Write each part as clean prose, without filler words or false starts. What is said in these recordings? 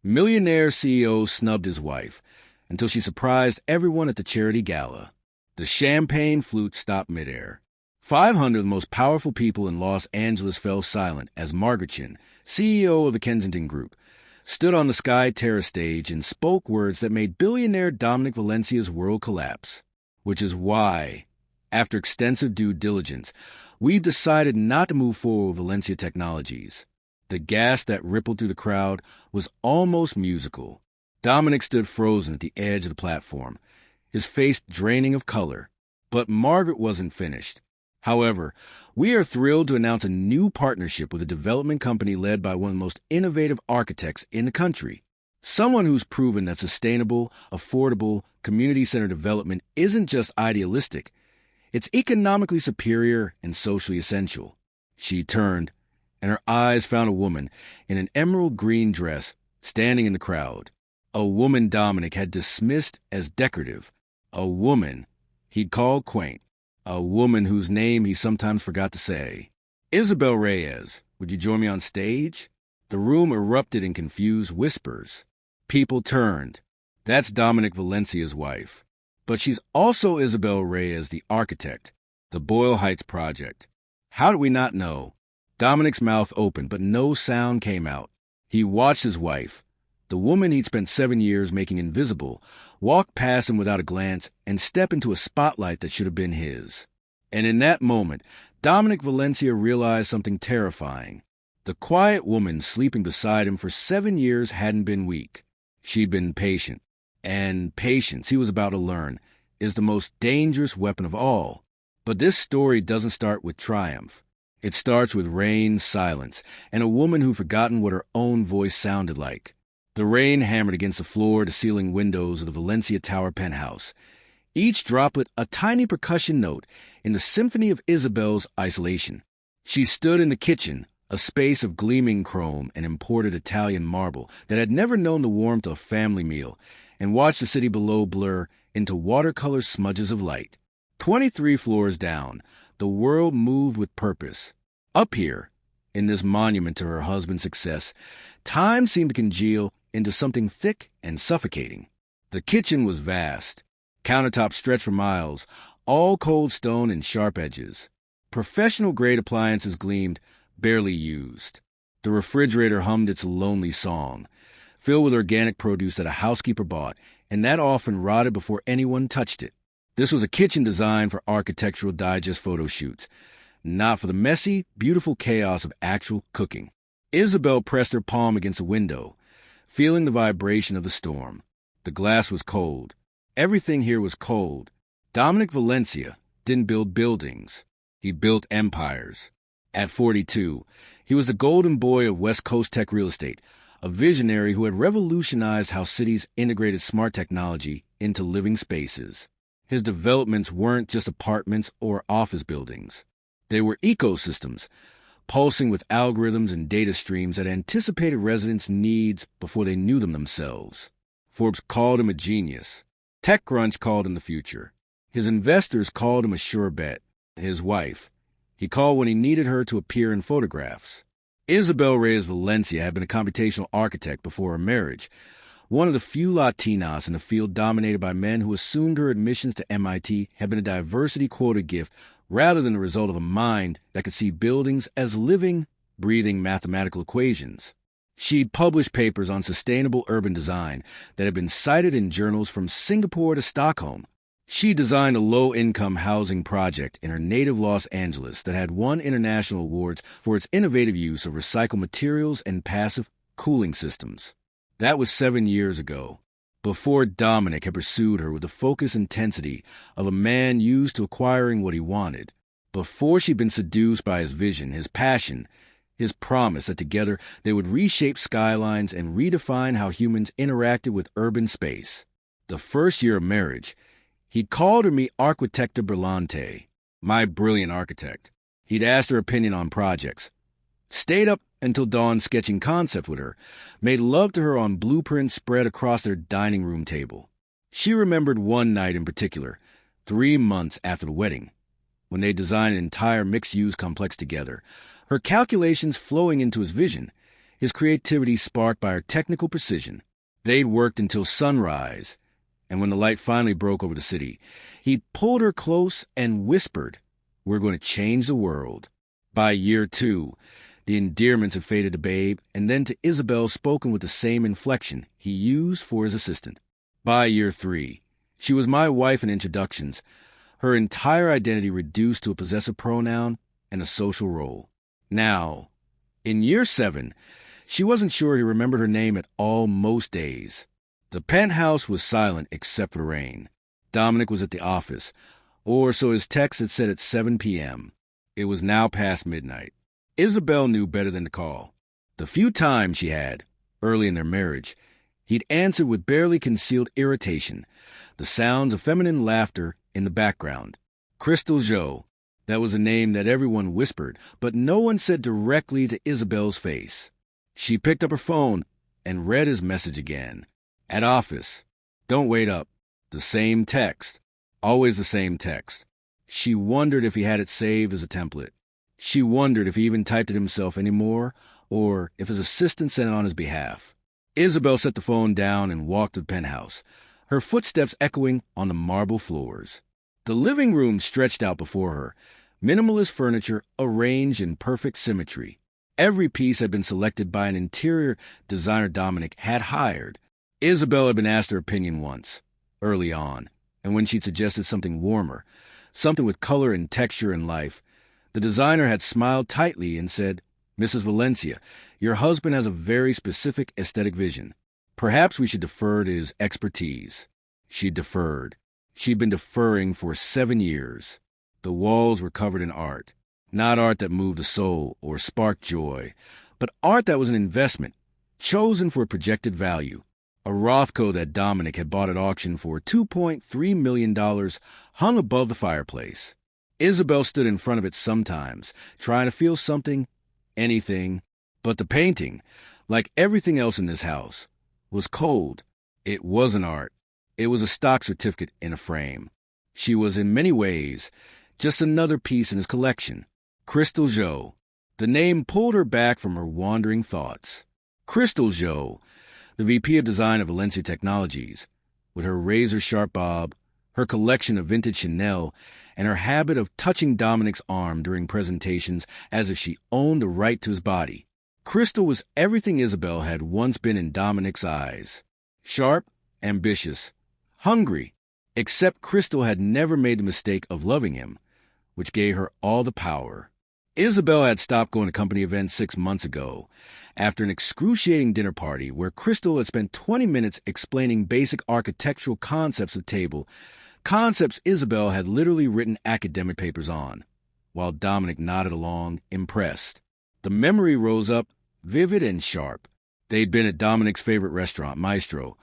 Millionaire CEO snubbed his wife until she surprised everyone at the charity gala. The champagne flute stopped midair. 500 of the most powerful people in Los Angeles fell silent as Margaret Chin, CEO of the Kensington Group, stood on the Sky Terrace stage and spoke words that made billionaire Dominic Valencia's world collapse. Which is why, after extensive due diligence, we've decided not to move forward with Valencia Technologies. The gasp that rippled through the crowd was almost musical. Dominic stood frozen at the edge of the platform, his face draining of color. But Margaret wasn't finished. However, we are thrilled to announce a new partnership with a development company led by one of the most innovative architects in the country. Someone who's proven that sustainable, affordable, community-centered development isn't just idealistic, it's economically superior and socially essential. She turned, and her eyes found a woman in an emerald green dress standing in the crowd. A woman Dominic had dismissed as decorative. A woman he'd called quaint. A woman whose name he sometimes forgot to say. Isabel Reyes, would you join me on stage? The room erupted in confused whispers. People turned. That's Dominic Valencia's wife. But she's also Isabel Reyes, the architect, the Boyle Heights project. How did we not know? Dominic's mouth opened, but no sound came out. He watched his wife, the woman he'd spent 7 years making invisible, walk past him without a glance and step into a spotlight that should have been his. And in that moment, Dominic Valencia realized something terrifying. The quiet woman sleeping beside him for 7 years hadn't been weak. She'd been patient. And patience, he was about to learn, is the most dangerous weapon of all. But this story doesn't start with triumph. It starts with rain, silence, and a woman who'd forgotten what her own voice sounded like. The rain hammered against the floor-to-ceiling windows of the Valencia Tower penthouse, each droplet a tiny percussion note in the symphony of Isabel's isolation. She stood in the kitchen, a space of gleaming chrome and imported Italian marble that had never known the warmth of a family meal, and watched the city below blur into watercolor smudges of light. 23 floors down, the world moved with purpose. Up here, in this monument to her husband's success, time seemed to congeal into something thick and suffocating. The kitchen was vast. Countertops stretched for miles, all cold stone and sharp edges. Professional-grade appliances gleamed, barely used. The refrigerator hummed its lonely song, filled with organic produce that a housekeeper bought, and that often rotted before anyone touched it. This was a kitchen designed for Architectural Digest photo shoots, not for the messy, beautiful chaos of actual cooking. Isabel pressed her palm against the window, feeling the vibration of the storm. The glass was cold. Everything here was cold. Dominic Valencia didn't build buildings. He built empires. At 42, he was the golden boy of West Coast tech real estate, a visionary who had revolutionized how cities integrated smart technology into living spaces. His developments weren't just apartments or office buildings. They were ecosystems, pulsing with algorithms and data streams that anticipated residents' needs before they knew them themselves. Forbes called him a genius. TechCrunch called him the future. His investors called him a sure bet. His wife, he called when he needed her to appear in photographs. Isabel Reyes Valencia had been a computational architect before her marriage, one of the few Latinas in a field dominated by men who assumed her admissions to MIT had been a diversity quota gift rather than the result of a mind that could see buildings as living, breathing mathematical equations. She'd published papers on sustainable urban design that had been cited in journals from Singapore to Stockholm. She designed a low-income housing project in her native Los Angeles that had won international awards for its innovative use of recycled materials and passive cooling systems. That was 7 years ago, before Dominic had pursued her with the focused intensity of a man used to acquiring what he wanted, before she'd been seduced by his vision, his passion, his promise that together they would reshape skylines and redefine how humans interacted with urban space. The first year of marriage, he'd called her mi arquitecta brillante, my brilliant architect. He'd asked her opinion on projects, stayed up until dawn sketching concepts with her, made love to her on blueprints spread across their dining room table. She remembered one night in particular, 3 months after the wedding, when they designed an entire mixed-use complex together, her calculations flowing into his vision, his creativity sparked by her technical precision. They'd worked until sunrise, and when the light finally broke over the city, he pulled her close and whispered, "We're going to change the world." By year 2, the endearments had faded to Babe, and then to Isabel, spoken with the same inflection he used for his assistant. By year 3, she was my wife in introductions, her entire identity reduced to a possessive pronoun and a social role. Now, in year 7, she wasn't sure he remembered her name at all most days. The penthouse was silent except for the rain. Dominic was at the office, or so his text had said at 7 p.m. It was now past midnight. Isabel knew better than to call. The few times she had, early in their marriage, he'd answered with barely concealed irritation, the sounds of feminine laughter in the background. Crystal Jo, that was a name that everyone whispered, but no one said directly to Isabel's face. She picked up her phone and read his message again. At office. Don't wait up. The same text. Always the same text. She wondered if he had it saved as a template. She wondered if he even typed it himself anymore, or if his assistant sent it on his behalf. Isabel set the phone down and walked to the penthouse, her footsteps echoing on the marble floors. The living room stretched out before her, minimalist furniture arranged in perfect symmetry. Every piece had been selected by an interior designer Dominic had hired. Isabel had been asked her opinion once, early on, and when she'd suggested something warmer, something with color and texture and life, the designer had smiled tightly and said, "Mrs. Valencia, your husband has a very specific aesthetic vision. Perhaps we should defer to his expertise." She deferred. She'd been deferring for 7 years. The walls were covered in art. Not art that moved the soul or sparked joy, but art that was an investment, chosen for projected value. A Rothko that Dominic had bought at auction for $2.3 million hung above the fireplace. Isabel stood in front of it sometimes, trying to feel something, anything, but the painting, like everything else in this house, was cold. It wasn't art. It was a stock certificate in a frame. She was in many ways just another piece in his collection. Crystal Jo. The name pulled her back from her wandering thoughts. Crystal Jo, the VP of Design of Valencia Technologies, with her razor-sharp bob, her collection of vintage Chanel, and her habit of touching Dominic's arm during presentations as if she owned the right to his body. Crystal was everything Isabel had once been in Dominic's eyes. Sharp, ambitious, hungry, except Crystal had never made the mistake of loving him, which gave her all the power. Isabel had stopped going to company events 6 months ago, after an excruciating dinner party where Crystal had spent 20 minutes explaining basic architectural concepts at the table, concepts Isabel had literally written academic papers on, while Dominic nodded along, impressed. The memory rose up, vivid and sharp. They'd been at Dominic's favorite restaurant, Maestro,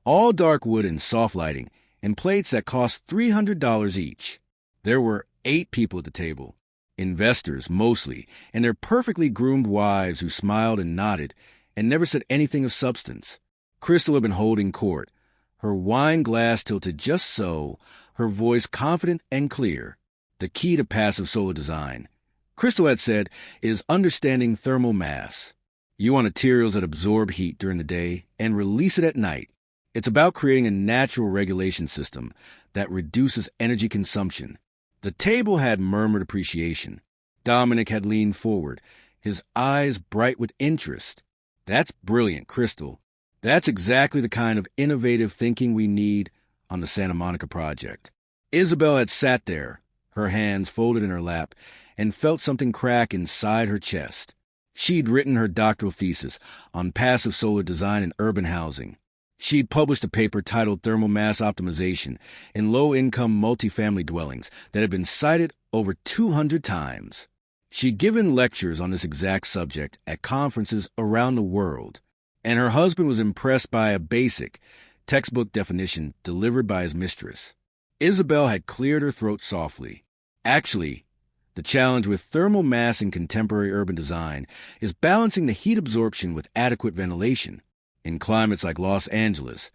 all dark wood and soft lighting, and plates that cost $300 each. There were 8 people at the table. Investors, mostly, and their perfectly groomed wives who smiled and nodded and never said anything of substance. Crystal had been holding court, her wine glass tilted just so, her voice confident and clear. The key to passive solar design, Crystal had said, is understanding thermal mass. You want materials that absorb heat during the day and release it at night. It's about creating a natural regulation system that reduces energy consumption. The table had murmured appreciation. Dominic had leaned forward, his eyes bright with interest. "That's brilliant, Crystal. That's exactly the kind of innovative thinking we need on the Santa Monica project." Isabel had sat there, her hands folded in her lap, and felt something crack inside her chest. She'd written her doctoral thesis on passive solar design in urban housing. She'd published a paper titled Thermal Mass Optimization in Low-Income Multifamily Dwellings that had been cited over 200 times. She'd given lectures on this exact subject at conferences around the world, and her husband was impressed by a basic, textbook definition delivered by his mistress. Isabel had cleared her throat softly. Actually, the challenge with thermal mass in contemporary urban design is balancing the heat absorption with adequate ventilation. In climates like Los Angeles,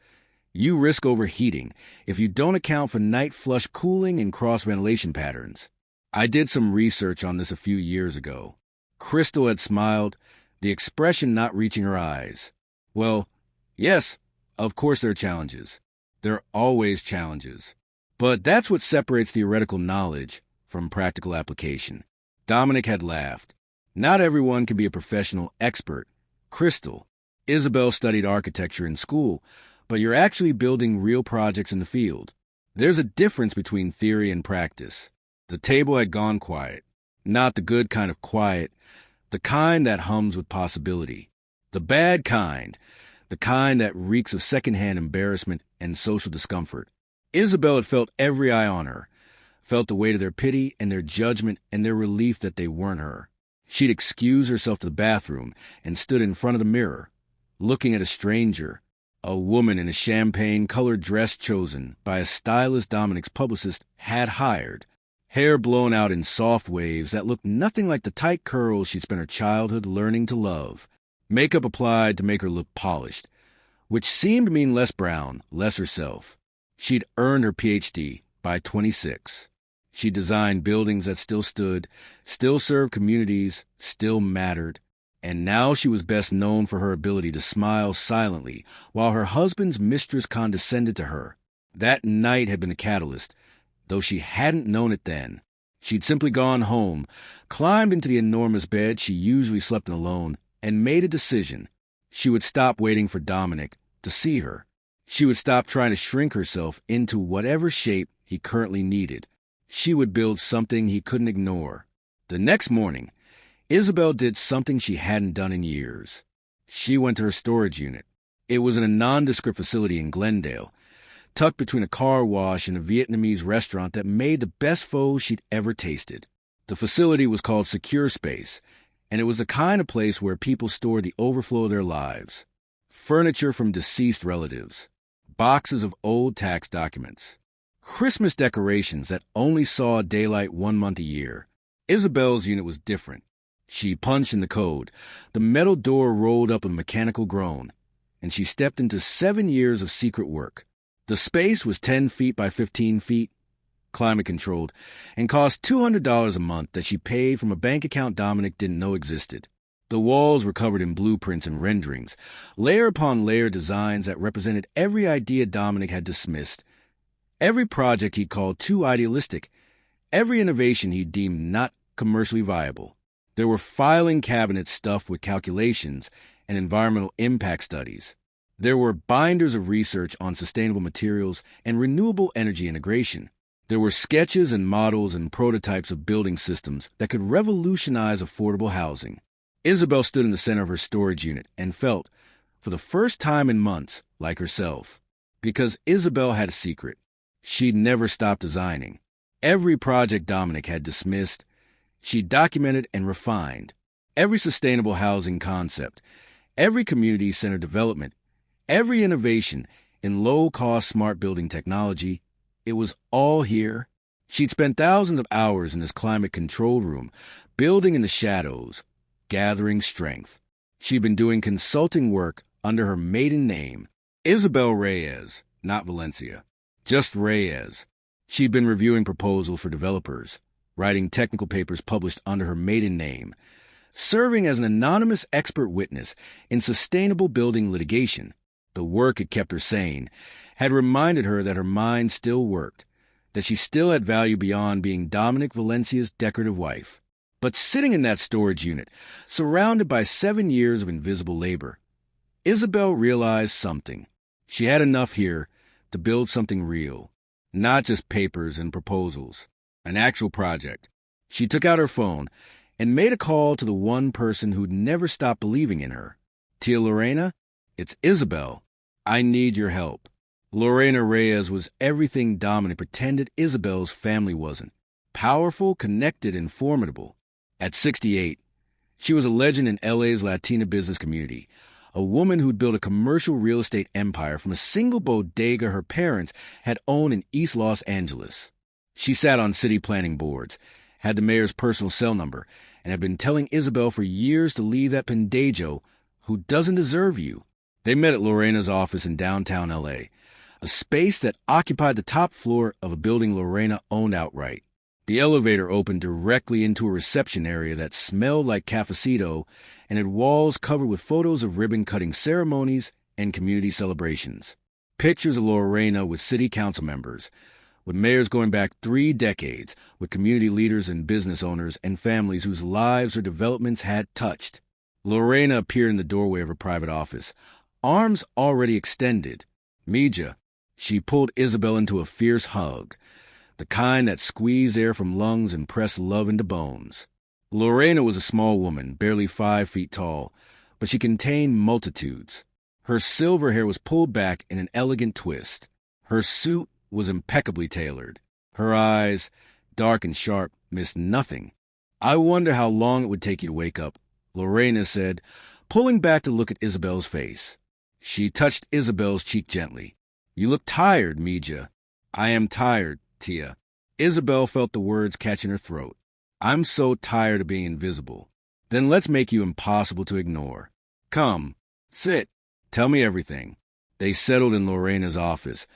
you risk overheating if you don't account for night flush cooling and cross-ventilation patterns. I did some research on this a few years ago. Crystal had smiled, the expression not reaching her eyes. Well, yes, of course there are challenges. There are always challenges. But that's what separates theoretical knowledge from practical application. Dominic had laughed. Not everyone can be a professional expert. Crystal. Isabel studied architecture in school, but you're actually building real projects in the field. There's a difference between theory and practice. The table had gone quiet. Not the good kind of quiet, the kind that hums with possibility. The bad kind, the kind that reeks of secondhand embarrassment and social discomfort. Isabel had felt every eye on her, felt the weight of their pity and their judgment and their relief that they weren't her. She'd excused herself to the bathroom and stood in front of the mirror, looking at a stranger, a woman in a champagne-colored dress chosen by a stylist Dominic's publicist had hired, hair blown out in soft waves that looked nothing like the tight curls she'd spent her childhood learning to love, makeup applied to make her look polished, which seemed to mean less brown, less herself. She'd earned her Ph.D. by 26. She designed buildings that still stood, still served communities, still mattered, and now she was best known for her ability to smile silently while her husband's mistress condescended to her. That night had been a catalyst, though she hadn't known it then. She'd simply gone home, climbed into the enormous bed she usually slept in alone, and made a decision. She would stop waiting for Dominic to see her. She would stop trying to shrink herself into whatever shape he currently needed. She would build something he couldn't ignore. The next morning, Isabel did something she hadn't done in years. She went to her storage unit. It was in a nondescript facility in Glendale, tucked between a car wash and a Vietnamese restaurant that made the best pho she'd ever tasted. The facility was called Secure Space, and it was the kind of place where people stored the overflow of their lives. Furniture from deceased relatives, boxes of old tax documents, Christmas decorations that only saw daylight 1 month a year. Isabel's unit was different. She punched in the code. The metal door rolled up with a mechanical groan, and she stepped into 7 years of secret work. The space was 10 feet by 15 feet, climate-controlled, and cost $200 a month that she paid from a bank account Dominic didn't know existed. The walls were covered in blueprints and renderings, layer upon layer designs that represented every idea Dominic had dismissed, every project he'd called too idealistic, every innovation he deemed not commercially viable. There were filing cabinets stuffed with calculations and environmental impact studies. There were binders of research on sustainable materials and renewable energy integration. There were sketches and models and prototypes of building systems that could revolutionize affordable housing. Isabel stood in the center of her storage unit and felt, for the first time in months, like herself. Because Isabel had a secret. She'd never stopped designing. Every project Dominic had dismissed, she documented and refined. Every sustainable housing concept, every community-centered development, every innovation in low-cost smart building technology, it was all here. She'd spent thousands of hours in this climate control room, building in the shadows, gathering strength. She'd been doing consulting work under her maiden name, Isabel Reyes, not Valencia, just Reyes. She'd been reviewing proposals for developers, writing technical papers published under her maiden name, serving as an anonymous expert witness in sustainable building litigation. The work had kept her sane, had reminded her that her mind still worked, that she still had value beyond being Dominic Valencia's decorative wife. But sitting in that storage unit, surrounded by 7 years of invisible labor, Isabel realized something. She had enough here to build something real, not just papers and proposals, an actual project. She took out her phone and made a call to the one person who'd never stopped believing in her. Tia Lorena, it's Isabel. I need your help. Lorena Reyes was everything Dominic pretended Isabel's family wasn't. Powerful, connected, and formidable. At 68, she was a legend in LA's Latina business community, a woman who'd built a commercial real estate empire from a single bodega her parents had owned in East Los Angeles. She sat on city planning boards, had the mayor's personal cell number, and had been telling Isabel for years to leave that pendejo who doesn't deserve you. They met at Lorena's office in downtown LA, a space that occupied the top floor of a building Lorena owned outright. The elevator opened directly into a reception area that smelled like cafecito and had walls covered with photos of ribbon-cutting ceremonies and community celebrations. Pictures of Lorena with city council members, with mayors going back 3 decades, with community leaders and business owners and families whose lives or developments had touched. Lorena appeared in the doorway of her private office, arms already extended. Mija. She pulled Isabel into a fierce hug, the kind that squeezed air from lungs and pressed love into bones. Lorena was a small woman, barely 5 feet tall, but she contained multitudes. Her silver hair was pulled back in an elegant twist. Her suit was impeccably tailored. Her eyes, dark and sharp, missed nothing. "I wonder how long it would take you to wake up," Lorena said, pulling back to look at Isabel's face. She touched Isabel's cheek gently. "You look tired, Mija." "I am tired, Tia." Isabel felt the words catch in her throat. "I'm so tired of being invisible." "Then let's make you impossible to ignore. Come, sit. Tell me everything." They settled in Lorena's office,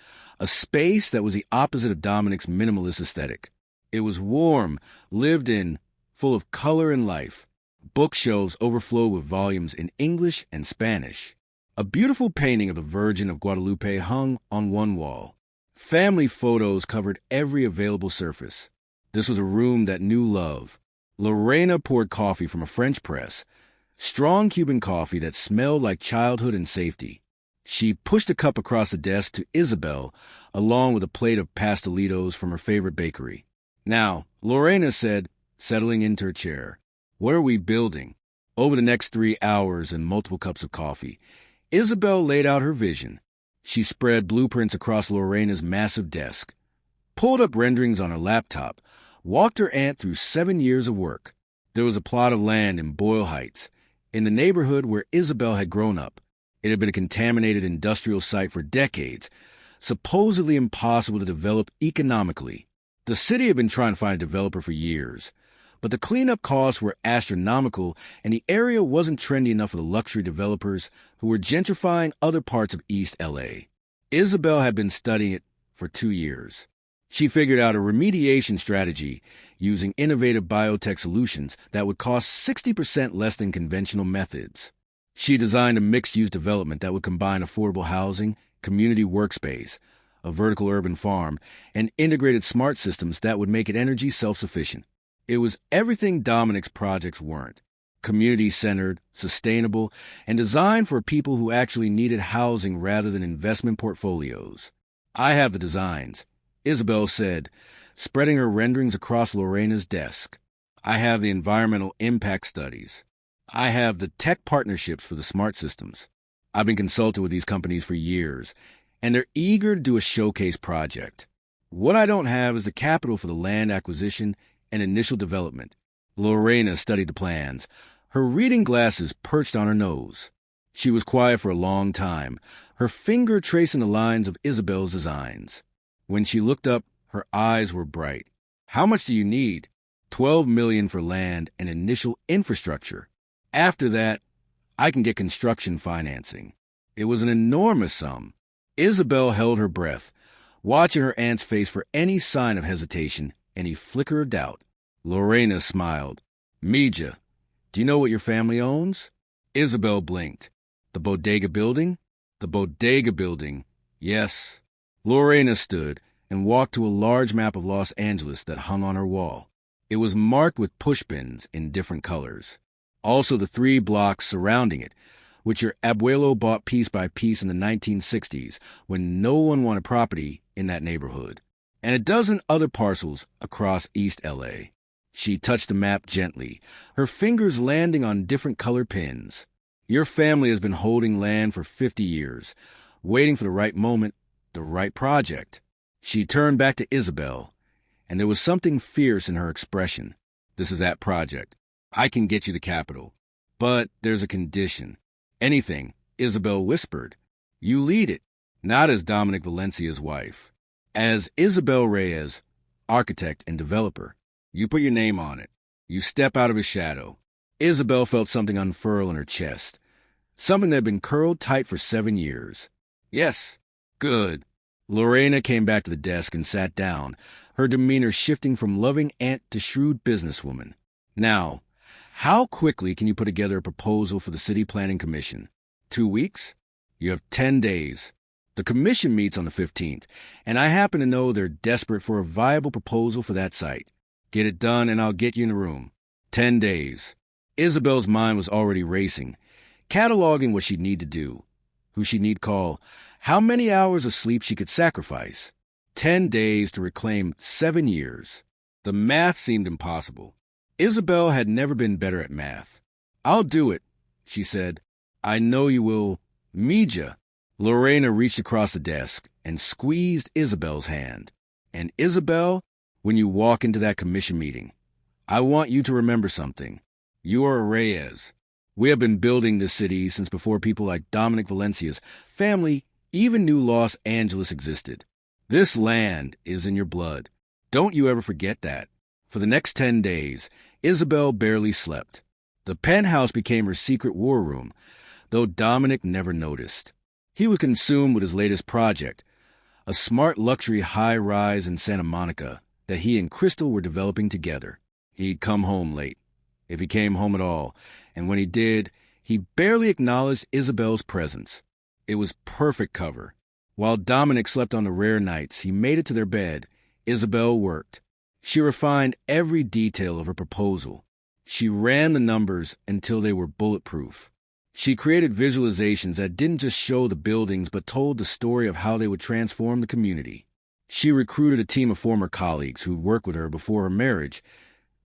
a space that was the opposite of Dominic's minimalist aesthetic. It was warm, lived in, full of color and life. Bookshelves overflowed with volumes in English and Spanish. A beautiful painting of the Virgin of Guadalupe hung on one wall. Family photos covered every available surface. This was a room that knew love. Lorena poured coffee from a French press, strong Cuban coffee that smelled like childhood and safety. She pushed a cup across the desk to Isabel, along with a plate of pastelitos from her favorite bakery. "Now," Lorena said, settling into her chair, "what are we building?" Over the next 3 hours and multiple cups of coffee, Isabel laid out her vision. She spread blueprints across Lorena's massive desk, pulled up renderings on her laptop, walked her aunt through 7 years of work. There was a plot of land in Boyle Heights, in the neighborhood where Isabel had grown up. It had been a contaminated industrial site for decades, supposedly impossible to develop economically. The city had been trying to find a developer for years, but the cleanup costs were astronomical, and the area wasn't trendy enough for the luxury developers who were gentrifying other parts of East LA. Isabel had been studying it for 2 years. She figured out a remediation strategy using innovative biotech solutions that would cost 60% less than conventional methods. She designed a mixed-use development that would combine affordable housing, community workspace, a vertical urban farm, and integrated smart systems that would make it energy self-sufficient. It was everything Dominic's projects weren't: community-centered, sustainable, and designed for people who actually needed housing rather than investment portfolios. "I have the designs," Isabel said, spreading her renderings across Lorena's desk. "I have the environmental impact studies. I have the tech partnerships for the smart systems. I've been consulting with these companies for years, and they're eager to do a showcase project. What I don't have is the capital for the land acquisition and initial development." Lorena studied the plans, her reading glasses perched on her nose. She was quiet for a long time, her finger tracing the lines of Isabel's designs. When she looked up, her eyes were bright. "How much do you need?" $12 million for land and initial infrastructure. After that, I can get construction financing." It was an enormous sum. Isabel held her breath, watching her aunt's face for any sign of hesitation, any flicker of doubt. Lorena smiled. "Mija, do you know what your family owns?" Isabel blinked. "The Bodega Building?" "The Bodega Building, yes." Lorena stood and walked to a large map of Los Angeles that hung on her wall. It was marked with pushbins in different colors. Also the 3 blocks surrounding it, which your abuelo bought piece by piece in the 1960s when no one wanted property in that neighborhood, and a dozen other parcels across East LA. She touched the map gently, her fingers landing on different color pins. "Your family has been holding land for 50 years, waiting for the right moment, the right project." She turned back to Isabel, and there was something fierce in her expression. "This is that project. I can get you the capital. But there's a condition." "Anything," Isabel whispered. "You lead it, not as Dominic Valencia's wife. As Isabel Reyes, architect and developer. You put your name on it. You step out of his shadow." Isabel felt something unfurl in her chest, something that had been curled tight for 7 years. "Yes, good." Lorena came back to the desk and sat down, her demeanor shifting from loving aunt to shrewd businesswoman. Now, how quickly can you put together a proposal for the City Planning Commission? 2 weeks? You have 10 days. The commission meets on the 15th, and I happen to know they're desperate for a viable proposal for that site. Get it done, and I'll get you in the room. 10 days. Isabel's mind was already racing, cataloging what she'd need to do, who she'd need call, how many hours of sleep she could sacrifice. 10 days to reclaim 7 years. The math seemed impossible. Isabel had never been better at math. I'll do it, she said. I know you will. Meja. Lorena reached across the desk and squeezed Isabel's hand. And Isabel, when you walk into that commission meeting, I want you to remember something. You are a Reyes. We have been building this city since before people like Dominic Valencia's family even knew Los Angeles existed. This land is in your blood. Don't you ever forget that. For the next 10 days, Isabel barely slept. The penthouse became her secret war room, though Dominic never noticed. He was consumed with his latest project, a smart luxury high-rise in Santa Monica that he and Crystal were developing together. He'd come home late, if he came home at all, and when he did, he barely acknowledged Isabel's presence. It was perfect cover. While Dominic slept on the rare nights he made it to their bed, Isabel worked. She refined every detail of her proposal. She ran the numbers until they were bulletproof. She created visualizations that didn't just show the buildings but told the story of how they would transform the community. She recruited a team of former colleagues who'd worked with her before her marriage,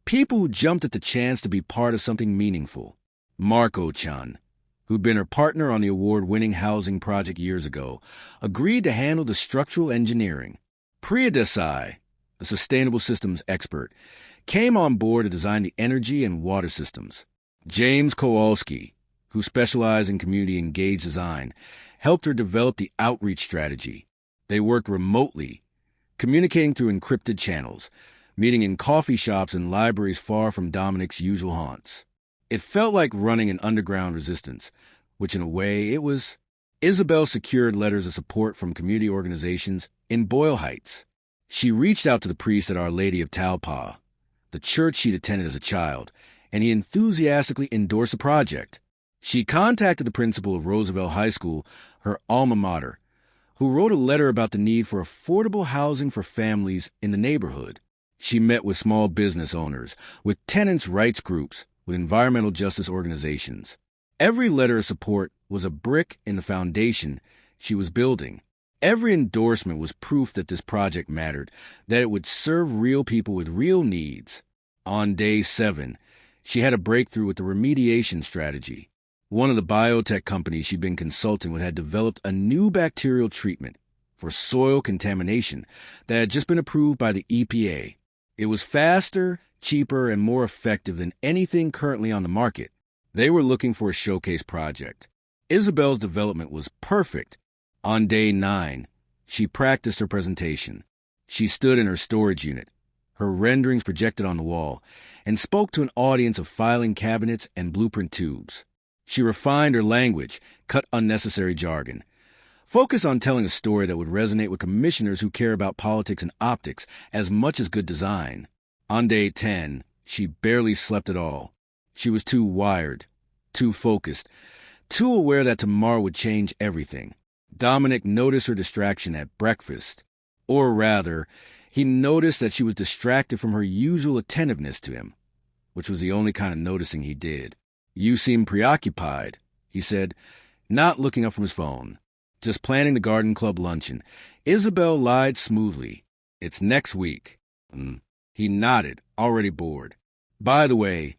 people who jumped at the chance to be part of something meaningful. Marco-chan, who'd been her partner on the award-winning housing project years ago, agreed to handle the structural engineering. Priya Desai, a sustainable systems expert, came on board to design the energy and water systems. James Kowalski, who specialized in community-engaged design, helped her develop the outreach strategy. They worked remotely, communicating through encrypted channels, meeting in coffee shops and libraries far from Dominic's usual haunts. It felt like running an underground resistance, which in a way it was. Isabel secured letters of support from community organizations in Boyle Heights. She reached out to the priest at Our Lady of Talpa, the church she'd attended as a child, and he enthusiastically endorsed the project. She contacted the principal of Roosevelt High School, her alma mater, who wrote a letter about the need for affordable housing for families in the neighborhood. She met with small business owners, with tenants' rights groups, with environmental justice organizations. Every letter of support was a brick in the foundation she was building. Every endorsement was proof that this project mattered, that it would serve real people with real needs. On day 7, she had a breakthrough with the remediation strategy. One of the biotech companies she'd been consulting with had developed a new bacterial treatment for soil contamination that had just been approved by the EPA. It was faster, cheaper, and more effective than anything currently on the market. They were looking for a showcase project. Isabel's development was perfect. On day 9, she practiced her presentation. She stood in her storage unit, her renderings projected on the wall, and spoke to an audience of filing cabinets and blueprint tubes. She refined her language, cut unnecessary jargon, focused on telling a story that would resonate with commissioners who care about politics and optics as much as good design. On day 10, she barely slept at all. She was too wired, too focused, too aware that tomorrow would change everything. Dominic noticed her distraction at breakfast. Or rather, he noticed that she was distracted from her usual attentiveness to him, which was the only kind of noticing he did. "You seem preoccupied," he said, not looking up from his phone. "Just planning the garden club luncheon." Isabel lied smoothly. "It's next week." He nodded, already bored. "By the way,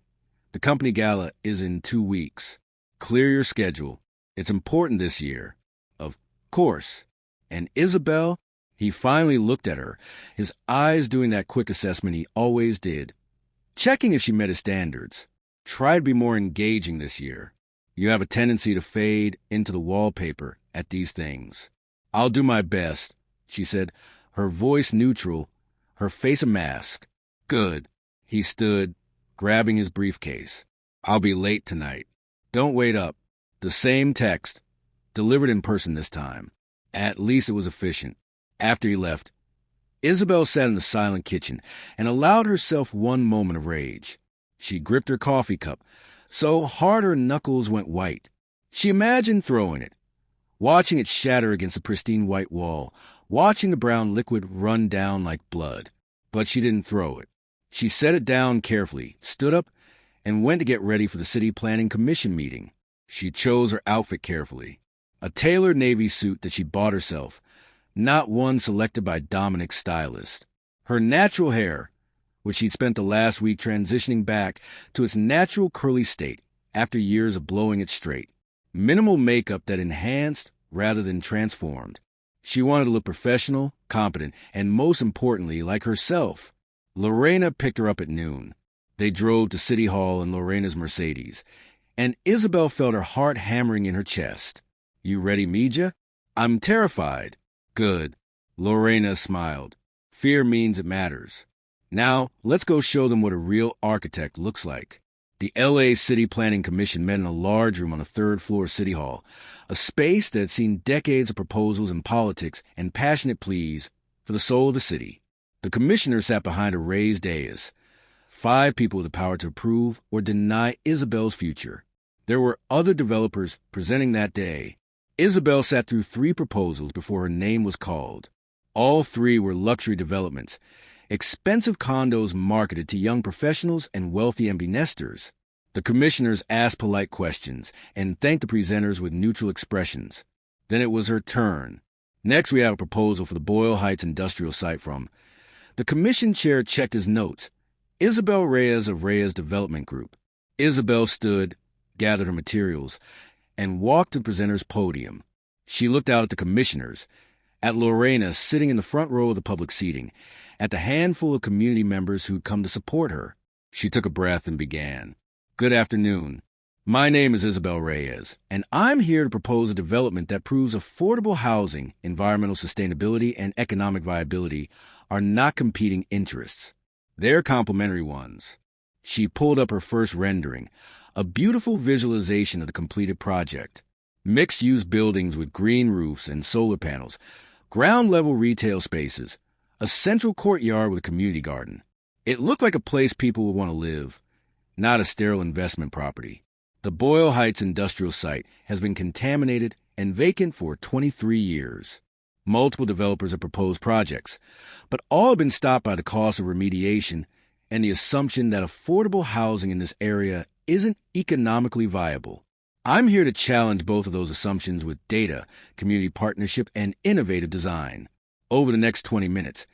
the company gala is in 2 weeks. Clear your schedule. It's important this year." "Of course." And Isabel, he finally looked at her, his eyes doing that quick assessment he always did, checking if she met his standards. "Try to be more engaging this year. You have a tendency to fade into the wallpaper at these things." "I'll do my best," she said, her voice neutral, her face a mask. "Good." He stood, grabbing his briefcase. "I'll be late tonight. Don't wait up." The same text, delivered in person this time. At least it was efficient. After he left, Isabel sat in the silent kitchen and allowed herself one moment of rage. She gripped her coffee cup so hard her knuckles went white. She imagined throwing it, watching it shatter against the pristine white wall, watching the brown liquid run down like blood. But she didn't throw it. She set it down carefully, stood up, and went to get ready for the city planning commission meeting. She chose her outfit carefully. A tailored navy suit that she bought herself, not one selected by Dominic's stylist. Her natural hair, which she'd spent the last week transitioning back to its natural curly state after years of blowing it straight. Minimal makeup that enhanced rather than transformed. She wanted to look professional, competent, and most importantly, like herself. Lorena picked her up at noon. They drove to City Hall in Lorena's Mercedes, and Isabel felt her heart hammering in her chest. "You ready, Mija?" "I'm terrified." "Good." Lorena smiled. "Fear means it matters. Now, let's go show them what a real architect looks like." The L.A. City Planning Commission met in a large room on the third floor of City Hall, a space that had seen decades of proposals and politics and passionate pleas for the soul of the city. The commissioners sat behind a raised dais, 5 people with the power to approve or deny Isabel's future. There were other developers presenting that day. Isabel sat through 3 proposals before her name was called. All 3 were luxury developments, expensive condos marketed to young professionals and wealthy empty nesters. The commissioners asked polite questions and thanked the presenters with neutral expressions. Then it was her turn. Next, we have a proposal for the Boyle Heights industrial site from. The commission chair checked his notes. Isabel Reyes of Reyes Development Group. Isabel stood, gathered her materials, and walked to the presenter's podium. She looked out at the commissioners, at Lorena sitting in the front row of the public seating, at the handful of community members who'd come to support her. She took a breath and began. "Good afternoon. My name is Isabel Reyes, and I'm here to propose a development that proves affordable housing, environmental sustainability, and economic viability are not competing interests. They're complementary ones." She pulled up her first rendering, a beautiful visualization of the completed project. Mixed-use buildings with green roofs and solar panels, ground-level retail spaces, a central courtyard with a community garden. It looked like a place people would want to live, not a sterile investment property. The Boyle Heights industrial site has been contaminated and vacant for 23 years. Multiple developers have proposed projects, but all have been stopped by the cost of remediation and the assumption that affordable housing in this area isn't economically viable. I'm here to challenge both of those assumptions with data, community partnership, and innovative design. Over the next 20 minutes,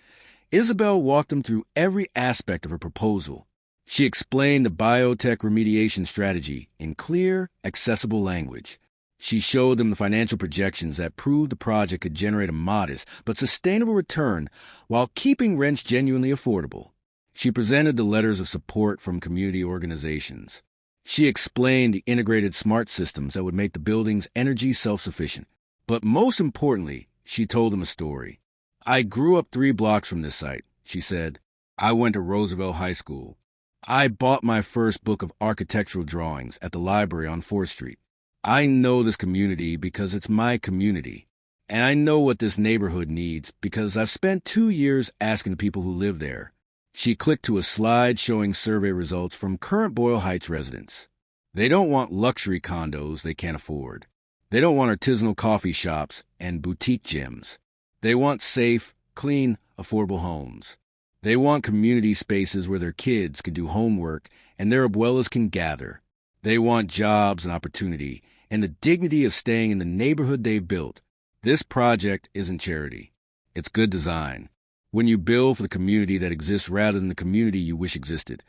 Isabel walked them through every aspect of her proposal. She explained the biotech remediation strategy in clear, accessible language. She showed them the financial projections that proved the project could generate a modest but sustainable return while keeping rents genuinely affordable. She presented the letters of support from community organizations. She explained the integrated smart systems that would make the buildings energy self-sufficient. But most importantly, she told them a story. "I grew up 3 blocks from this site," she said. "I went to Roosevelt High School. I bought my first book of architectural drawings at the library on 4th Street. I know this community because it's my community. And I know what this neighborhood needs because I've spent 2 years asking the people who live there." She clicked to a slide showing survey results from current Boyle Heights residents. They don't want luxury condos they can't afford. They don't want artisanal coffee shops and boutique gyms. They want safe, clean, affordable homes. They want community spaces where their kids can do homework and their abuelas can gather. They want jobs and opportunity and the dignity of staying in the neighborhood they've built. This project isn't charity. It's good design. When you build for the community that exists rather than the community you wish existed,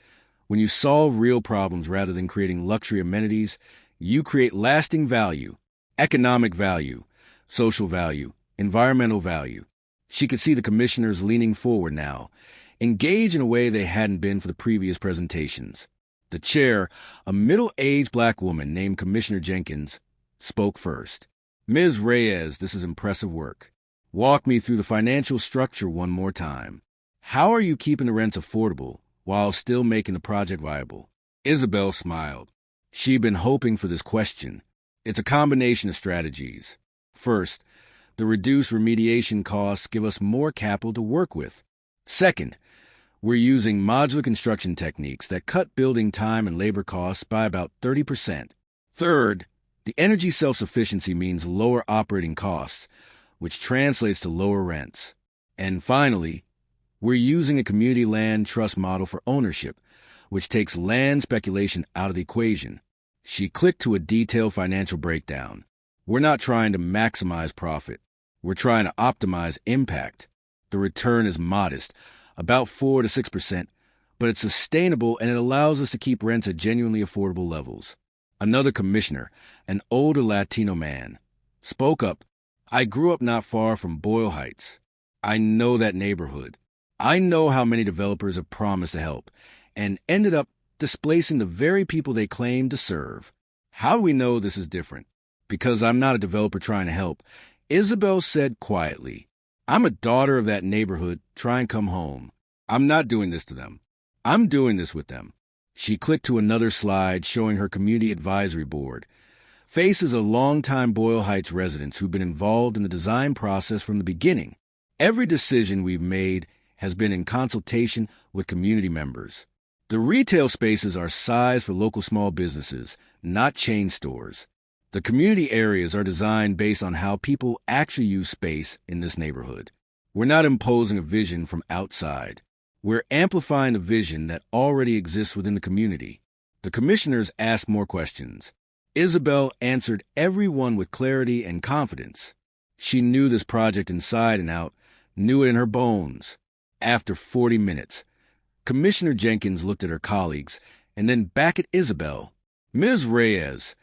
when you solve real problems rather than creating luxury amenities, you create lasting value, economic value, social value, environmental value. She could see the commissioners leaning forward now, engaged in a way they hadn't been for the previous presentations. The chair, a middle-aged black woman named Commissioner Jenkins, spoke first. "Ms. Reyes, this is impressive work. Walk me through the financial structure one more time. How are you keeping the rents affordable while still making the project viable?" Isabel smiled. She'd been hoping for this question. It's a combination of strategies. First, The reduced remediation costs give us more capital to work with. Second, we're using modular construction techniques that cut building time and labor costs by about 30%. Third, the energy self-sufficiency means lower operating costs, which translates to lower rents. And finally, we're using a community land trust model for ownership, which takes land speculation out of the equation. She clicked to a detailed financial breakdown. We're not trying to maximize profit. We're trying to optimize impact. The return is modest, about 4 to 6%, but it's sustainable and it allows us to keep rents at genuinely affordable levels. Another commissioner, an older Latino man, spoke up. I grew up not far from Boyle Heights. I know that neighborhood. I know how many developers have promised to help and ended up displacing the very people they claim to serve. How do we know this is different? Because I'm not a developer trying to help. Isabel said quietly, I'm a daughter of that neighborhood trying to come home. I'm not doing this to them. I'm doing this with them. She clicked to another slide showing her community advisory board. Faces of longtime Boyle Heights residents who've been involved in the design process from the beginning. Every decision we've made has been in consultation with community members. The retail spaces are sized for local small businesses, not chain stores. The community areas are designed based on how people actually use space in this neighborhood. We're not imposing a vision from outside. We're amplifying the vision that already exists within the community. The commissioners asked more questions. Isabel answered every one with clarity and confidence. She knew this project inside and out, knew it in her bones. After 40 minutes, Commissioner Jenkins looked at her colleagues and then back at Isabel. Ms. Reyes,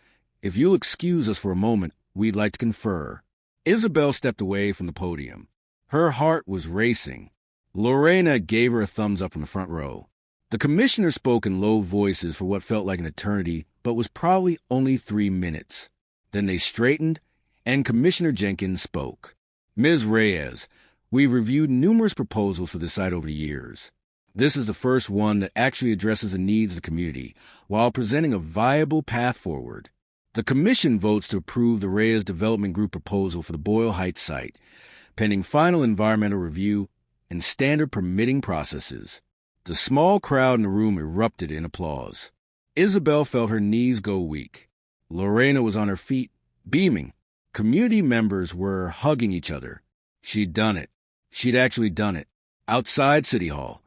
if you'll excuse us for a moment, we'd like to confer. Isabel stepped away from the podium. Her heart was racing. Lorena gave her a thumbs up from the front row. The commissioner spoke in low voices for what felt like an eternity, but was probably only 3 minutes. Then they straightened, and Commissioner Jenkins spoke. Ms. Reyes, we've reviewed numerous proposals for this site over the years. This is the first one that actually addresses the needs of the community, while presenting a viable path forward. The Commission votes to approve the Reyes Development Group proposal for the Boyle Heights site, pending final environmental review and standard permitting processes. The small crowd in the room erupted in applause. Isabel felt her knees go weak. Lorena was on her feet, beaming. Community members were hugging each other. She'd done it. She'd actually done it. Outside City Hall,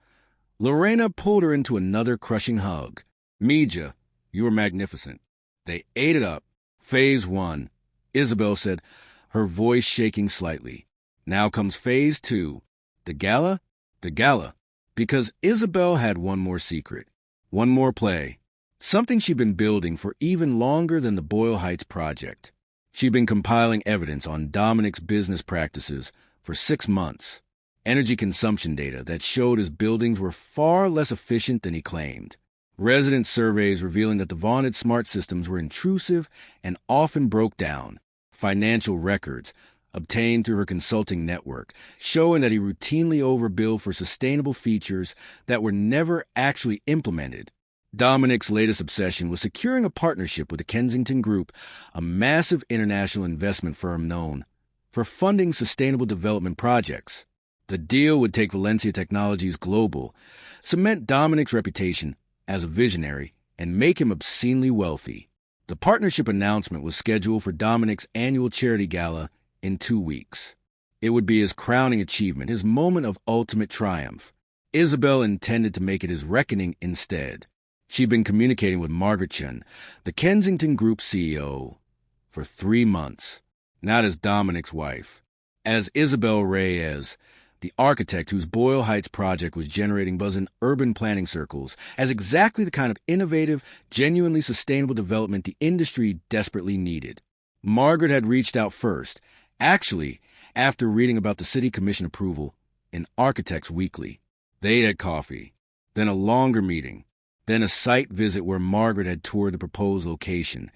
Lorena pulled her into another crushing hug. Mija, you were magnificent. They ate it up. Phase 1, Isabel said, her voice shaking slightly. Now comes Phase 2. The gala? The gala. Because Isabel had one more secret. One more play. Something she'd been building for even longer than the Boyle Heights project. She'd been compiling evidence on Dominic's business practices for 6 months. Energy consumption data that showed his buildings were far less efficient than he claimed. Resident surveys revealing that the vaunted smart systems were intrusive and often broke down. Financial records obtained through her consulting network showing that he routinely overbilled for sustainable features that were never actually implemented. Dominic's latest obsession was securing a partnership with the Kensington Group, a massive international investment firm known for funding sustainable development projects. The deal would take Valencia Technologies global, cement Dominic's reputation as a visionary, and make him obscenely wealthy. The partnership announcement was scheduled for Dominic's annual charity gala in 2 weeks. It would be his crowning achievement, his moment of ultimate triumph. Isabel intended to make it his reckoning instead. She'd been communicating with Margaret Chen, the Kensington Group CEO, for 3 months, not as Dominic's wife, as Isabel Reyes, the architect whose Boyle Heights project was generating buzz in urban planning circles, as exactly the kind of innovative, genuinely sustainable development the industry desperately needed. Margaret had reached out first, actually, after reading about the City Commission approval in Architects Weekly. They had coffee, then a longer meeting, then a site visit where Margaret had toured the proposed location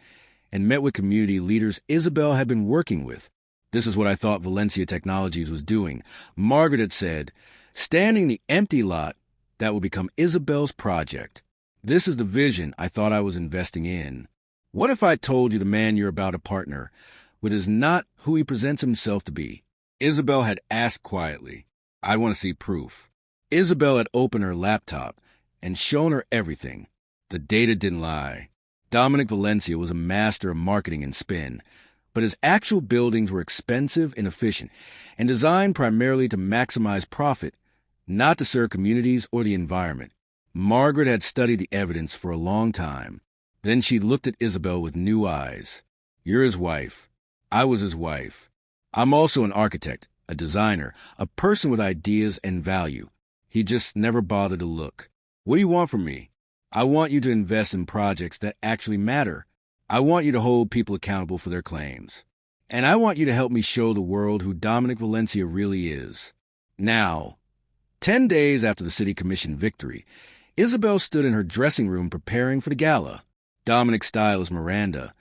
and met with community leaders Isabel had been working with. This is what I thought Valencia Technologies was doing. Margaret had said, standing the empty lot that would become Isabel's project. This is the vision I thought I was investing in. What if I told you the man you're about to partner which is not who he presents himself to be. Isabel had asked quietly, "I want to see proof." Isabel had opened her laptop and shown her everything. The data didn't lie. Dominic Valencia was a master of marketing and spin, but his actual buildings were expensive and efficient and designed primarily to maximize profit, not to serve communities or the environment. Margaret had studied the evidence for a long time. Then she looked at Isabel with new eyes. "You're his wife. I was his wife. I'm also an architect, a designer, a person with ideas and value. He just never bothered to look. What do you want from me? I want you to invest in projects that actually matter. I want you to hold people accountable for their claims. And I want you to help me show the world who Dominic Valencia really is." Now, 10 days after the city commission victory, Isabel stood in her dressing room preparing for the gala. Dominic's stylist, Miranda,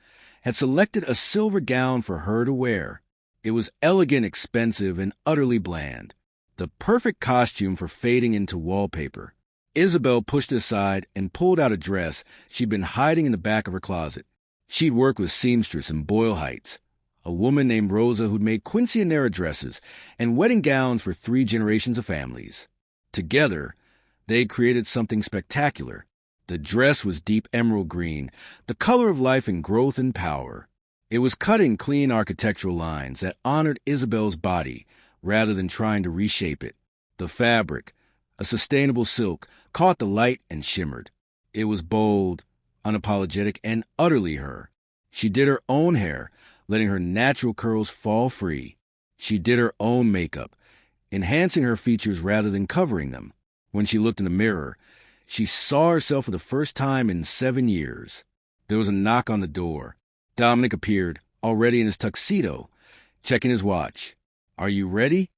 had selected a silver gown for her to wear. It was elegant, expensive, and utterly bland. The perfect costume for fading into wallpaper. Isabel pushed it aside and pulled out a dress she'd been hiding in the back of her closet. She'd worked with seamstress in Boyle Heights, a woman named Rosa who'd made quinceanera dresses and wedding gowns for 3 generations of families. Together, they created something spectacular. The dress was deep emerald green, the color of life and growth and power. It was cut in clean architectural lines that honored Isabel's body rather than trying to reshape it. The fabric, a sustainable silk, caught the light and shimmered. It was bold, unapologetic, and utterly her. She did her own hair, letting her natural curls fall free. She did her own makeup, enhancing her features rather than covering them. When she looked in the mirror, she saw herself for the first time in 7 years. There was a knock on the door. Dominic appeared, already in his tuxedo, checking his watch. "Are you ready?"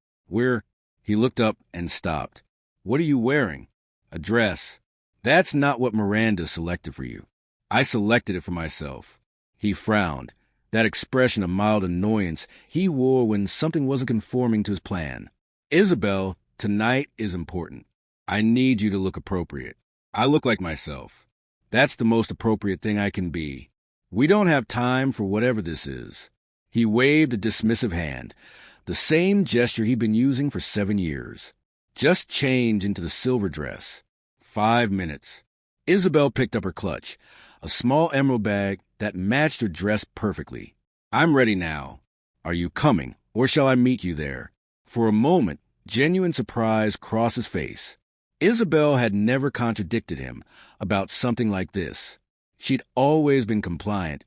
He looked up and stopped. "What are you wearing?" "A dress." "That's not what Miranda selected for you. I selected it for myself." He frowned, that expression of mild annoyance he wore when something wasn't conforming to his plan. "Isabel, tonight is important. I need you to look appropriate. I look like myself. That's the most appropriate thing I can be. We don't have time for whatever this is." He waved a dismissive hand, the same gesture he'd been using for 7 years. "Just change into the silver dress." 5 minutes. Isabel picked up her clutch, a small emerald bag that matched her dress perfectly. "I'm ready now. Are you coming, or shall I meet you there?" For a moment, genuine surprise crossed his face. Isabel had never contradicted him about something like this. She'd always been compliant,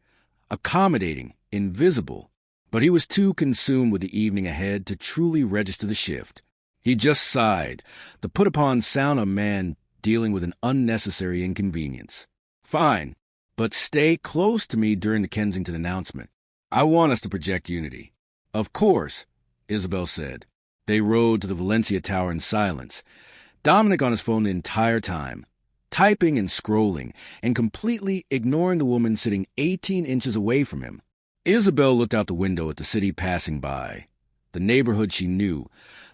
accommodating, invisible, but he was too consumed with the evening ahead to truly register the shift. He just sighed, the put-upon sound of a man dealing with an unnecessary inconvenience. "Fine, but stay close to me during the Kensington announcement. I want us to project unity." "Of course," Isabel said. They rode to the Valencia Tower in silence, Dominic on his phone the entire time, typing and scrolling, and completely ignoring the woman sitting 18 inches away from him. Isabel looked out the window at the city passing by, the neighborhood she knew,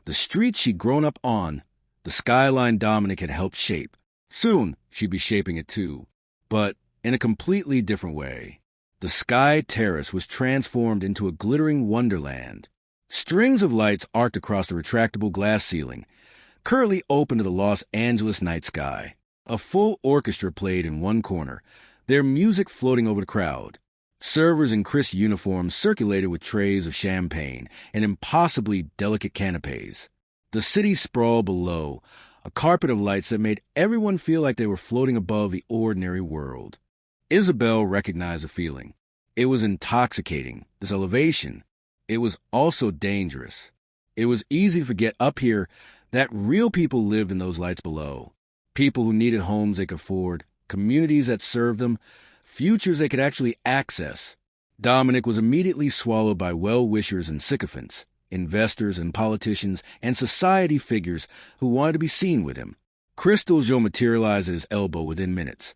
the streets she'd grown up on, the skyline Dominic had helped shape. Soon she'd be shaping it too, but in a completely different way. The Sky Terrace was transformed into a glittering wonderland. Strings of lights arced across the retractable glass ceiling, currently open to the Los Angeles night sky. A full orchestra played in one corner, their music floating over the crowd. Servers in crisp uniforms circulated with trays of champagne and impossibly delicate canapes. The city sprawled below, a carpet of lights that made everyone feel like they were floating above the ordinary world. Isabel recognized the feeling. It was intoxicating, this elevation. It was also dangerous. It was easy to forget up here that real people lived in those lights below. People who needed homes they could afford, communities that served them, futures they could actually access. Dominic was immediately swallowed by well-wishers and sycophants, investors and politicians and society figures who wanted to be seen with him. Crystal Jo materialized at his elbow within minutes,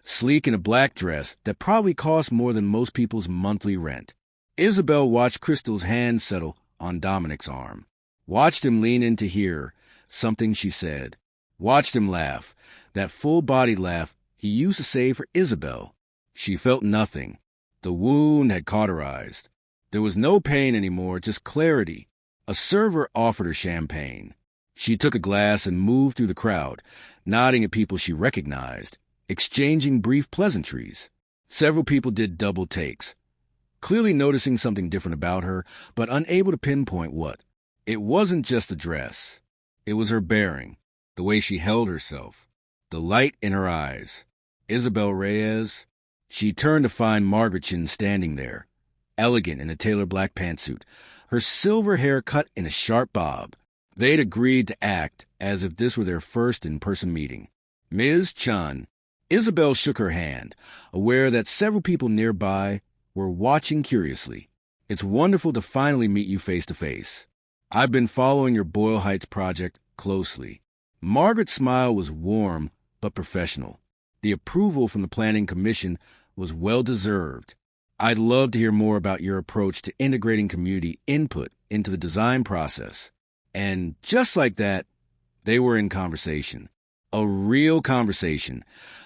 sleek in a black dress that probably cost more than most people's monthly rent. Isabel watched Crystal's hand settle on Dominic's arm, watched him lean in to hear something she said, watched him laugh, that full-bodied laugh he used to save for Isabel. She felt nothing. The wound had cauterized. There was no pain anymore, just clarity. A server offered her champagne. She took a glass and moved through the crowd, nodding at people she recognized, exchanging brief pleasantries. Several people did double takes, clearly noticing something different about her, but unable to pinpoint what. It wasn't just the dress. It was her bearing, the way she held herself, the light in her eyes. Isabel Reyes. She turned to find Margaret Chin standing there, elegant in a tailored black pantsuit, her silver hair cut in a sharp bob. They'd agreed to act as if this were their first in-person meeting. Ms. Chun. Isabel shook her hand, aware that several people nearby were watching curiously. It's wonderful to finally meet you face to face. I've been following your Boyle Heights project closely. Margaret's smile was warm but professional. The approval from the Planning Commission was well-deserved. I'd love to hear more about your approach to integrating community input into the design process. And just like that, they were in conversation. A real conversation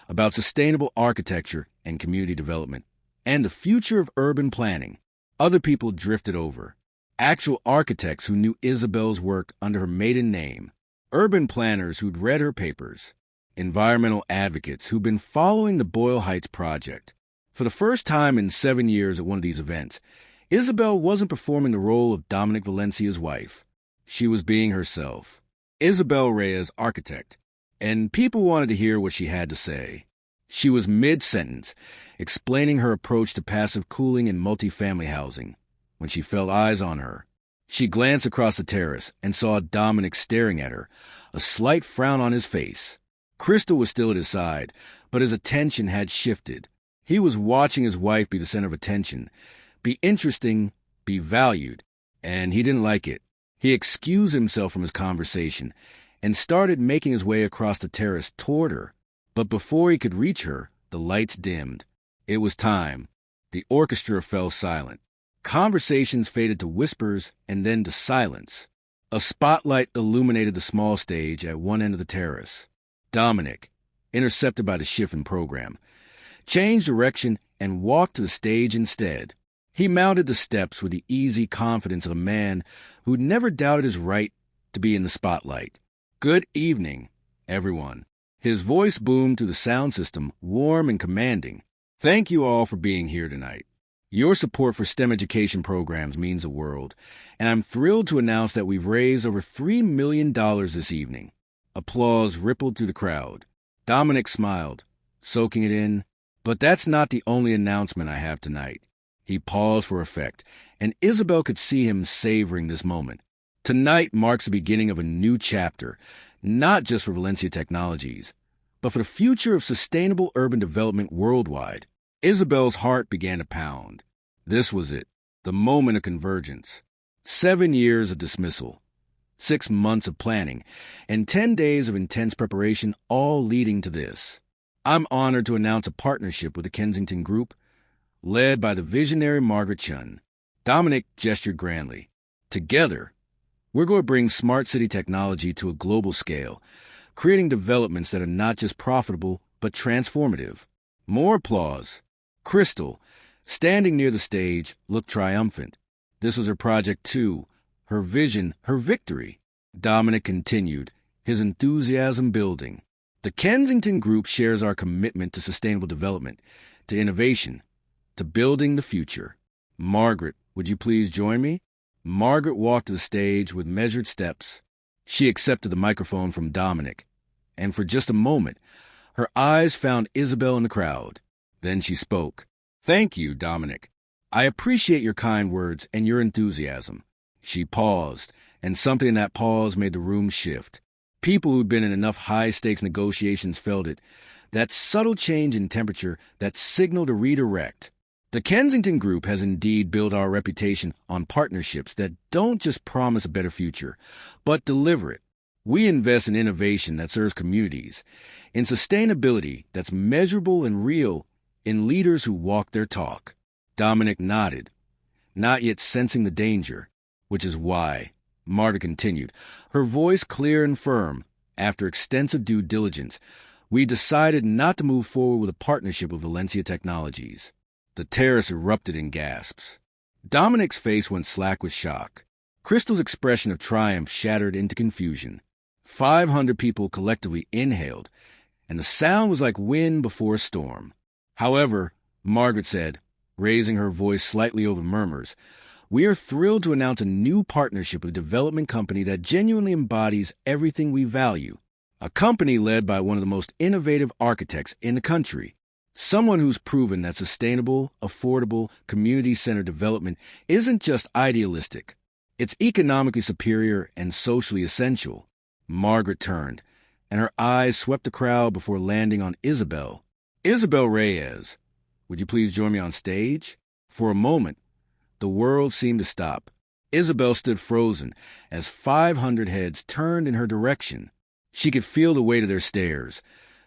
about sustainable architecture and community development and the future of urban planning. Other people drifted over. Actual architects who knew Isabel's work under her maiden name. Urban planners who'd read her papers. Environmental advocates who'd been following the Boyle Heights project. For the first time in 7 years at one of these events, Isabel wasn't performing the role of Dominic Valencia's wife. She was being herself. Isabel Reyes, architect. And people wanted to hear what she had to say. She was mid-sentence, explaining her approach to passive cooling in multifamily housing, when she felt eyes on her. She glanced across the terrace and saw Dominic staring at her, a slight frown on his face. Crystal was still at his side, but his attention had shifted. He was watching his wife be the center of attention, be interesting, be valued, and he didn't like it. He excused himself from his conversation and started making his way across the terrace toward her. But before he could reach her, the lights dimmed. It was time. The orchestra fell silent. Conversations faded to whispers and then to silence. A spotlight illuminated the small stage at one end of the terrace. Dominic, intercepted by the shift in program, changed direction and walked to the stage instead. He mounted the steps with the easy confidence of a man who'd never doubted his right to be in the spotlight. Good evening, everyone. His voice boomed through the sound system, warm and commanding. Thank you all for being here tonight. Your support for STEM education programs means the world, and I'm thrilled to announce that we've raised over $3 million this evening. Applause rippled through the crowd. Dominic smiled, soaking it in. But that's not the only announcement I have tonight. He paused for effect, and Isabel could see him savoring this moment. Tonight marks the beginning of a new chapter, not just for Valencia Technologies, but for the future of sustainable urban development worldwide. Isabel's heart began to pound. This was it, the moment of convergence. 7 years of dismissal, 6 months of planning, and 10 days of intense preparation, all leading to this. I'm honored to announce a partnership with the Kensington Group, led by the visionary Margaret Chun. Dominic gestured grandly. Together, we're going to bring smart city technology to a global scale, creating developments that are not just profitable, but transformative. More applause. Crystal, standing near the stage, looked triumphant. This was her project too, her vision, her victory. Dominic continued, his enthusiasm building. The Kensington Group shares our commitment to sustainable development, to innovation, to building the future. Margaret, would you please join me? Margaret walked to the stage with measured steps. She accepted the microphone from Dominic, and for just a moment, her eyes found Isabel in the crowd. Then she spoke. Thank you, Dominic. I appreciate your kind words and your enthusiasm. She paused, and something in that pause made the room shift. People who'd been in enough high-stakes negotiations felt it. That subtle change in temperature, that signal to redirect. The Kensington Group has indeed built our reputation on partnerships that don't just promise a better future, but deliver it. We invest in innovation that serves communities, in sustainability that's measurable and real, in leaders who walk their talk. Dominic nodded, not yet sensing the danger, which is why, Marta continued, her voice clear and firm. After extensive due diligence, we decided not to move forward with a partnership with Valencia Technologies. The terrace erupted in gasps. Dominic's face went slack with shock. Crystal's expression of triumph shattered into confusion. 500 people collectively inhaled, and the sound was like wind before a storm. However, Margaret said, raising her voice slightly over murmurs, "We are thrilled to announce a new partnership with a development company that genuinely embodies everything we value. A company led by one of the most innovative architects in the country. Someone who's proven that sustainable, affordable, community-centered development isn't just idealistic. It's economically superior and socially essential." Margaret turned, and her eyes swept the crowd before landing on Isabel. "Isabel Reyes, would you please join me on stage?" For a moment, the world seemed to stop. Isabel stood frozen as 500 heads turned in her direction. She could feel the weight of their stares,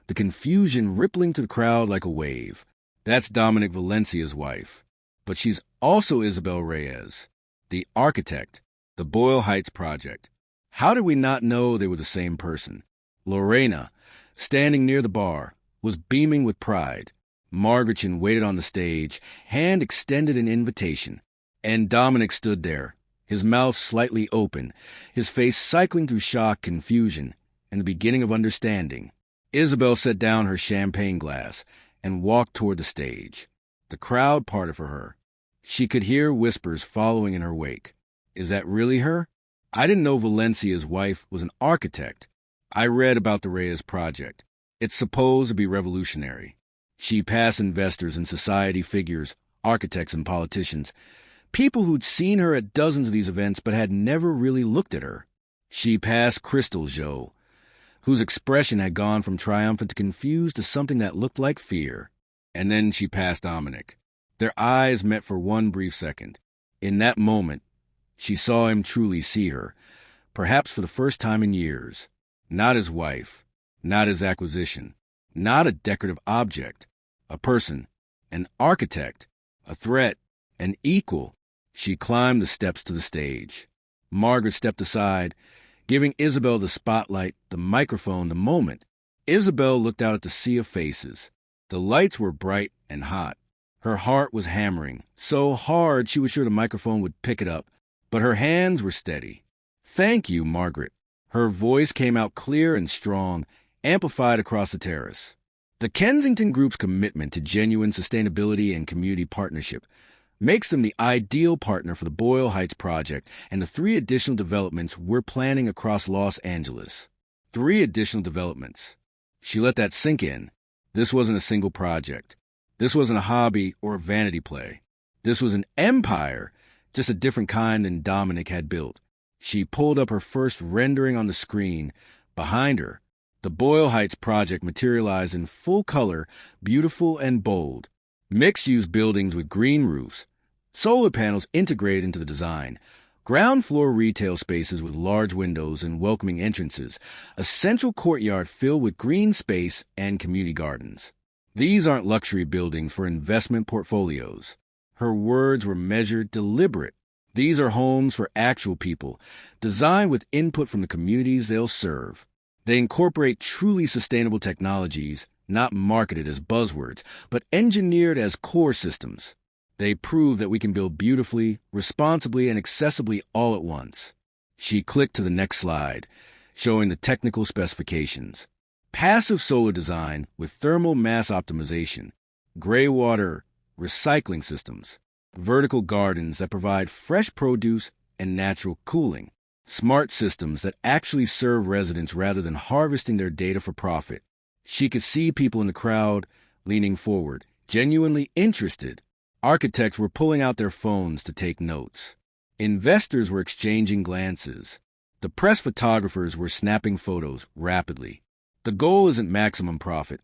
the confusion rippling through the crowd like a wave. That's Dominic Valencia's wife. But she's also Isabel Reyes, the architect, the Boyle Heights project. How did we not know they were the same person? Lorena, standing near the bar, was beaming with pride. Margaretchen waited on the stage, hand extended in invitation. And Dominic stood there, his mouth slightly open, his face cycling through shock, confusion, and the beginning of understanding. Isabel set down her champagne glass and walked toward the stage. The crowd parted for her. She could hear whispers following in her wake. Is that really her? I didn't know Valencia's wife was an architect. I read about the Reyes project. It's supposed to be revolutionary. She passed investors and society figures, architects and politicians, people who'd seen her at dozens of these events but had never really looked at her. She passed Crystal Joe, whose expression had gone from triumphant to confused to something that looked like fear. And then she passed Dominic. Their eyes met for one brief second. In that moment, she saw him truly see her, perhaps for the first time in years. Not his wife, not his acquisition, not a decorative object, a person, an architect, a threat, an equal. She climbed the steps to the stage. Margaret stepped aside, giving Isabel the spotlight, the microphone, the moment. Isabel looked out at the sea of faces. The lights were bright and hot. Her heart was hammering, so hard she was sure the microphone would pick it up, but her hands were steady. "Thank you, Margaret." Her voice came out clear and strong, amplified across the terrace. The Kensington Group's commitment to genuine sustainability and community partnership makes them the ideal partner for the Boyle Heights project and the 3 additional developments we're planning across Los Angeles. 3 additional developments. She let that sink in. This wasn't a single project. This wasn't a hobby or a vanity play. This was an empire, just a different kind than Dominic had built. She pulled up her first rendering on the screen. Behind her, the Boyle Heights project materialized in full color, beautiful and bold. Mixed-use buildings with green roofs, solar panels integrated into the design, ground-floor retail spaces with large windows and welcoming entrances, a central courtyard filled with green space and community gardens. These aren't luxury buildings for investment portfolios. Her words were measured, deliberate. These are homes for actual people, designed with input from the communities they'll serve. They incorporate truly sustainable technologies, not marketed as buzzwords, but engineered as core systems. They prove that we can build beautifully, responsibly, and accessibly all at once. She clicked to the next slide, showing the technical specifications. Passive solar design with thermal mass optimization, gray water recycling systems, vertical gardens that provide fresh produce and natural cooling, smart systems that actually serve residents rather than harvesting their data for profit. She could see people in the crowd leaning forward, genuinely interested. Architects were pulling out their phones to take notes. Investors were exchanging glances. The press photographers were snapping photos rapidly. The goal isn't maximum profit.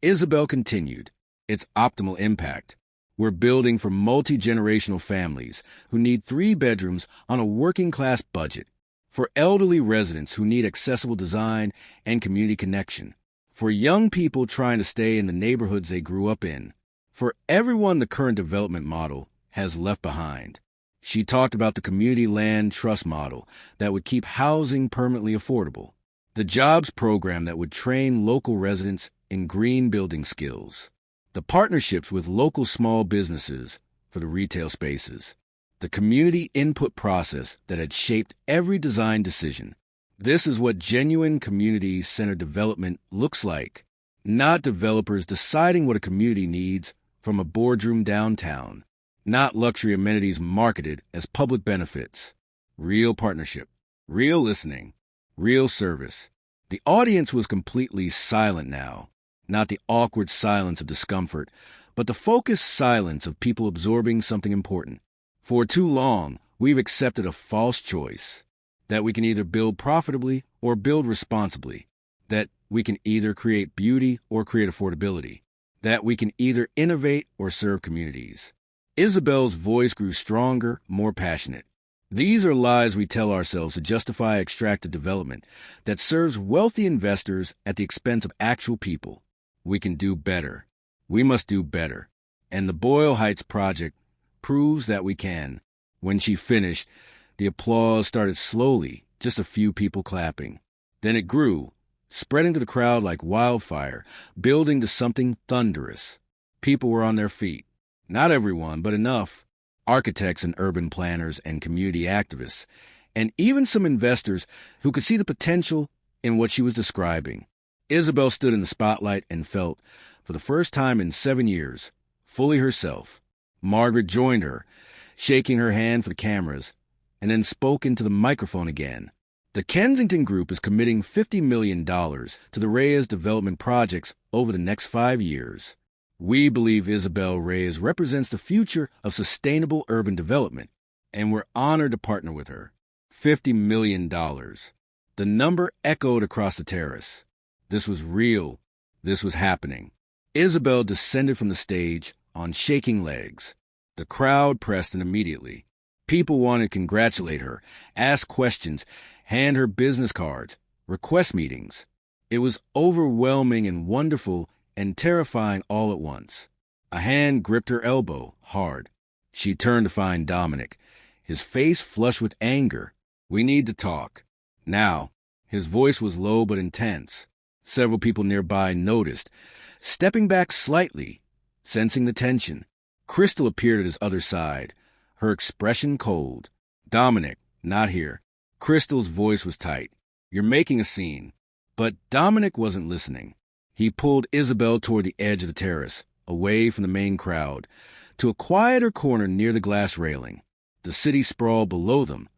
Isabel continued. It's optimal impact. We're building for multi-generational families who need 3 bedrooms on a working-class budget, for elderly residents who need accessible design and community connection, for young people trying to stay in the neighborhoods they grew up in, for everyone the current development model has left behind. She talked about the community land trust model that would keep housing permanently affordable, the jobs program that would train local residents in green building skills, the partnerships with local small businesses for the retail spaces, the community input process that had shaped every design decision. This is what genuine community-centered development looks like. Not developers deciding what a community needs from a boardroom downtown. Not luxury amenities marketed as public benefits. Real partnership, real listening, real service. The audience was completely silent now. Not the awkward silence of discomfort, but the focused silence of people absorbing something important. For too long, we've accepted a false choice. That we can either build profitably or build responsibly. That we can either create beauty or create affordability. That we can either innovate or serve communities. Isabel's voice grew stronger, more passionate. These are lies we tell ourselves to justify extractive development that serves wealthy investors at the expense of actual people. We can do better. We must do better. And the Boyle Heights project proves that we can. When she finished, the applause started slowly, just a few people clapping. Then it grew, spreading to the crowd like wildfire, building to something thunderous. People were on their feet. Not everyone, but enough. Architects and urban planners and community activists, and even some investors who could see the potential in what she was describing. Isabel stood in the spotlight and felt, for the first time in 7 years, fully herself. Margaret joined her, shaking her hand for the cameras, and then spoke into the microphone again. The Kensington Group is committing $50 million to the Reyes development projects over the next 5 years. We believe Isabel Reyes represents the future of sustainable urban development, and we're honored to partner with her. $50 million. The number echoed across the terrace. This was real. This was happening. Isabel descended from the stage on shaking legs. The crowd pressed in immediately. People wanted to congratulate her, ask questions, hand her business cards, request meetings. It was overwhelming and wonderful and terrifying all at once. A hand gripped her elbow, hard. She turned to find Dominic, his face flushed with anger. "We need to talk. Now." His voice was low but intense. Several people nearby noticed, stepping back slightly, sensing the tension. Crystal appeared at his other side, her expression cold. "Dominic, not here." Crystal's voice was tight. "You're making a scene." But Dominic wasn't listening. He pulled Isabel toward the edge of the terrace, away from the main crowd, to a quieter corner near the glass railing. The city sprawled below them,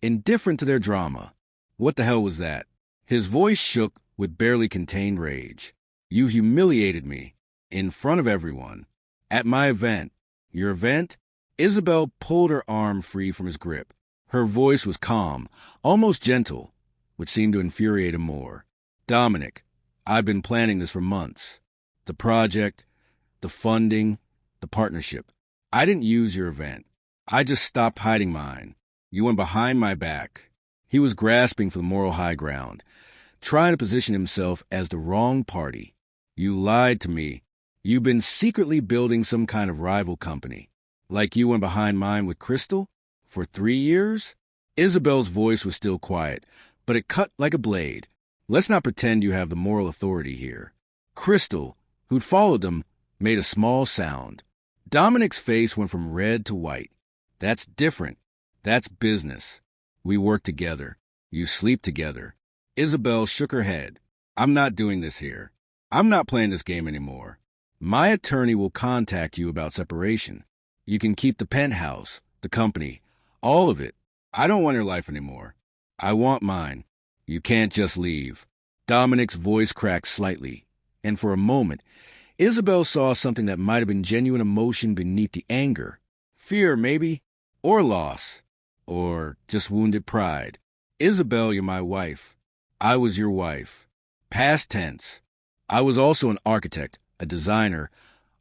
indifferent to their drama. What the hell was that? His voice shook with barely contained rage. "You humiliated me, in front of everyone, at my event." "Your event?" Isabel pulled her arm free from his grip. Her voice was calm, almost gentle, which seemed to infuriate him more. "Dominic, I've been planning this for months. The project, the funding, the partnership. I didn't use your event. I just stopped hiding mine. You went behind my back." He was grasping for the moral high ground, trying to position himself as the wrong party. "You lied to me. You've been secretly building some kind of rival company. Like you went behind mine with Crystal? For 3 years?" Isabel's voice was still quiet, but it cut like a blade. "Let's not pretend you have the moral authority here." Crystal, who'd followed them, made a small sound. Dominic's face went from red to white. "That's different. That's business. We work together. You sleep together." Isabel shook her head. "I'm not doing this here. I'm not playing this game anymore. My attorney will contact you about separation. You can keep the penthouse, the company, all of it. I don't want your life anymore. I want mine. You can't just leave." Dominic's voice cracked slightly, and for a moment, Isabel saw something that might have been genuine emotion beneath the anger. Fear, maybe, or loss, or just wounded pride. "Isabel, you're my wife. I was your wife. Past tense. I was also an architect, a designer,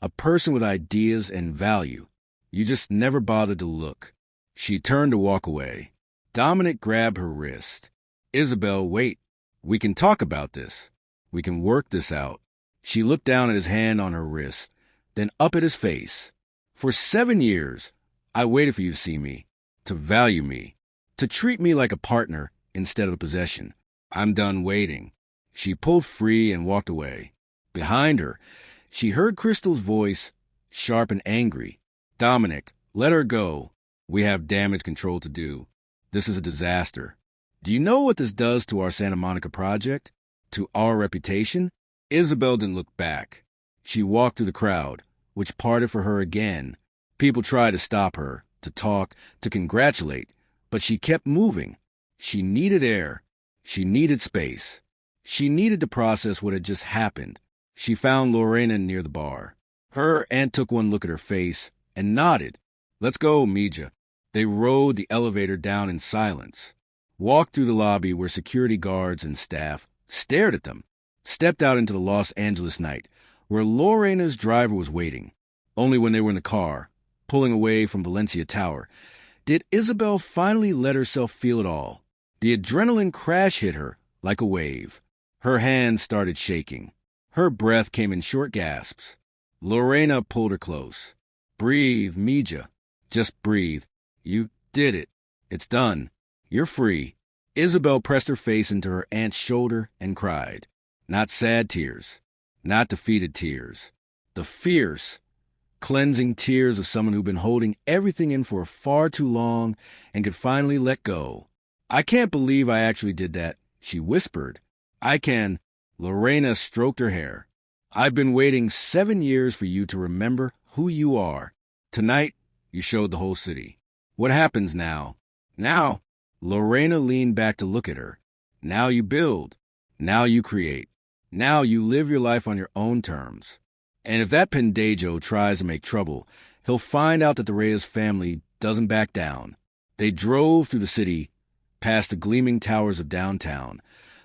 a person with ideas and value. You just never bothered to look." She turned to walk away. Dominic grabbed her wrist. "Isabel, wait. We can talk about this. We can work this out." She looked down at his hand on her wrist, then up at his face. "For 7 years, I waited for you to see me, to value me, to treat me like a partner instead of a possession. I'm done waiting." She pulled free and walked away. Behind her, she heard Crystal's voice, sharp and angry. "Dominic, let her go. We have damage control to do. This is a disaster. Do you know what this does to our Santa Monica project? To our reputation? Isabel didn't look back. She walked through the crowd, which parted for her again. People tried to stop her, to talk, to congratulate, but she kept moving. She needed air. She needed space. She needed to process what had just happened. She found Lorena near the bar. Her aunt took one look at her face and nodded. "Let's go, Mija." They rode the elevator down in silence, walked through the lobby where security guards and staff stared at them, stepped out into the Los Angeles night, where Lorena's driver was waiting. Only when they were in the car, pulling away from Valencia Tower, did Isabel finally let herself feel it all. The adrenaline crash hit her like a wave. Her hands started shaking. Her breath came in short gasps. Lorena pulled her close. "Breathe, Mija. Just breathe. You did it. It's done. You're free." Isabel pressed her face into her aunt's shoulder and cried. Not sad tears. Not defeated tears. The fierce, cleansing tears of someone who'd been holding everything in for far too long and could finally let go. "I can't believe I actually did that," she whispered. "I can." Lorena stroked her hair. "I've been waiting 7 years for you to remember who you are. Tonight, you showed the whole city. What happens now?" "Now," Lorena leaned back to look at her. "Now you build. Now you create. Now you live your life on your own terms. And if that pendejo tries to make trouble, he'll find out that the Reyes family doesn't back down." They drove through the city, past the gleaming towers of downtown,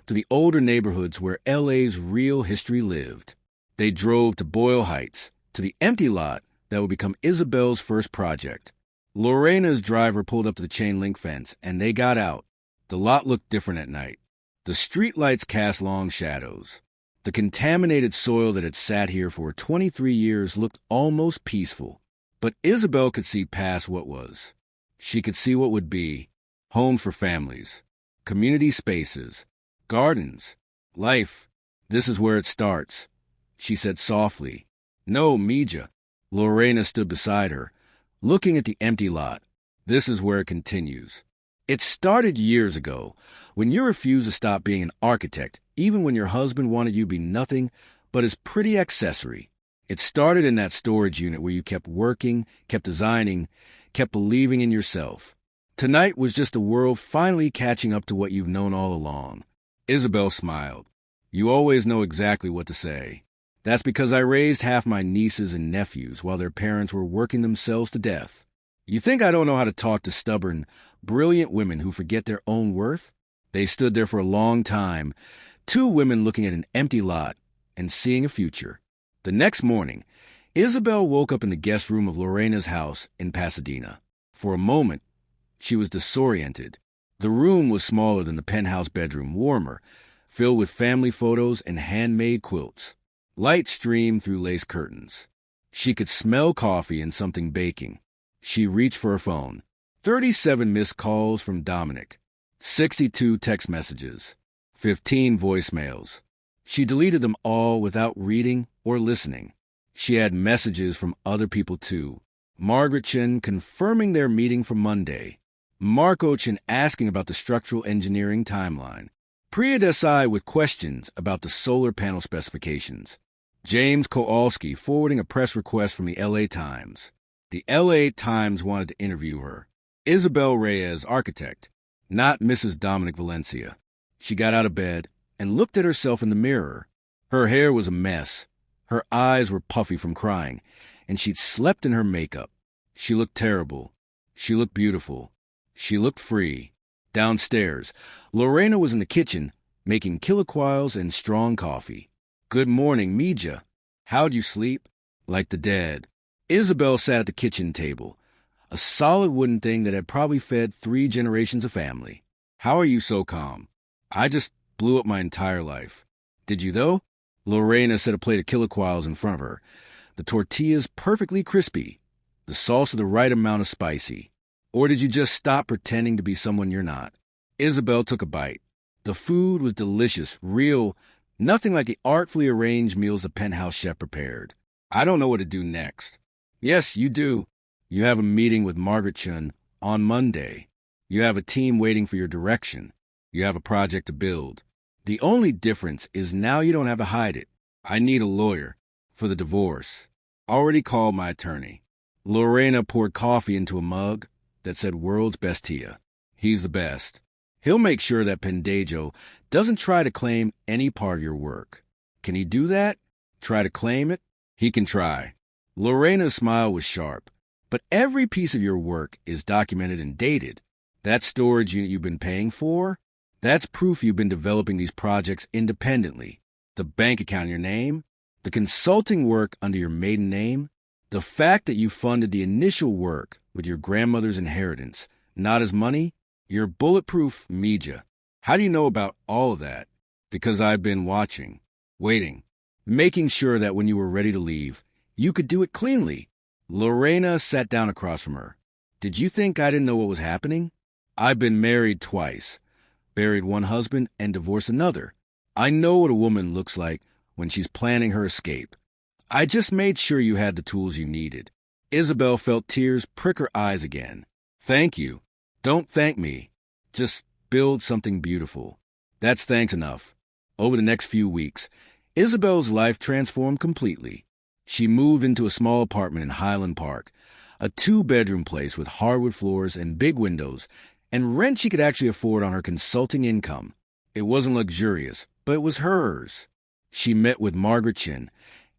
to the older neighborhoods where LA's real history lived. They drove to Boyle Heights, to the empty lot that would become Isabel's first project. Lorena's driver pulled up to the chain-link fence, and they got out. The lot looked different at night. The streetlights cast long shadows. The contaminated soil that had sat here for 23 years looked almost peaceful. But Isabel could see past what was. She could see what would be. Homes for families. Community spaces. Gardens. Life. "This is where it starts," she said softly. "No, Mija." Lorena stood beside her, looking at the empty lot. "This is where it continues. It started years ago, when you refused to stop being an architect, even when your husband wanted you to be nothing but his pretty accessory. It started in that storage unit where you kept working, kept designing, kept believing in yourself. Tonight was just the world finally catching up to what you've known all along." Isabel smiled. "You always know exactly what to say. That's because I raised half my nieces and nephews while their parents were working themselves to death. You think I don't know how to talk to stubborn, brilliant women who forget their own worth?" They stood there for a long time, two women looking at an empty lot and seeing a future. The next morning, Isabel woke up in the guest room of Lorena's house in Pasadena. For a moment, she was disoriented. The room was smaller than the penthouse bedroom, warmer, filled with family photos and handmade quilts. Light streamed through lace curtains. She could smell coffee and something baking. She reached for her phone. 37 missed calls from Dominic. 62 text messages. 15 voicemails. She deleted them all without reading or listening. She had messages from other people too. Margaret Chen confirming their meeting for Monday. Marco Chen asking about the structural engineering timeline. Priya Desai with questions about the solar panel specifications. James Kowalski forwarding a press request from the LA Times. The LA Times wanted to interview her. Isabel Reyes, architect, not Mrs. Dominic Valencia. She got out of bed and looked at herself in the mirror. Her hair was a mess. Her eyes were puffy from crying, and she'd slept in her makeup. She looked terrible. She looked beautiful. She looked free. Downstairs, Lorena was in the kitchen, making chilaquiles and strong coffee. "Good morning, Mija. How'd you sleep?" "Like the dead." Isabel sat at the kitchen table, a solid wooden thing that had probably fed 3 generations of family. "How are you so calm?" "I just blew up my entire life." "Did you, though?" Lorena set a plate of chilaquiles in front of her, the tortillas perfectly crispy, the salsa the right amount of spicy. "Or did you just stop pretending to be someone you're not?" Isabel took a bite. The food was delicious, real, nothing like the artfully arranged meals the penthouse chef prepared. "I don't know what to do next." "Yes, you do. You have a meeting with Margaret Chun on Monday. You have a team waiting for your direction. You have a project to build. The only difference is now you don't have to hide it. I need a lawyer for the divorce. Already called my attorney. Lorena poured coffee into a mug that said world's best tia. He's the best. He'll make sure that Pendejo doesn't try to claim any part of your work. Can he do that? Try to claim it? He can try. Lorena's smile was sharp. But every piece of your work is documented and dated. That storage unit you've been paying for? That's proof you've been developing these projects independently. The bank account in your name, the consulting work under your maiden name, the fact that you funded the initial work with your grandmother's inheritance, not as money, you're bulletproof media. How do you know about all of that? Because I've been watching, waiting, making sure that when you were ready to leave, you could do it cleanly. Lorena sat down across from her. Did you think I didn't know what was happening? I've been married twice, buried one husband and divorced another. I know what a woman looks like when she's planning her escape. I just made sure you had the tools you needed. Isabel felt tears prick her eyes again. Thank you. Don't thank me. Just build something beautiful. That's thanks enough. Over the next few weeks, Isabel's life transformed completely. She moved into a small apartment in Highland Park, a 2-bedroom place with hardwood floors and big windows, and rent she could actually afford on her consulting income. It wasn't luxurious, but it was hers. She met with Margaret Chin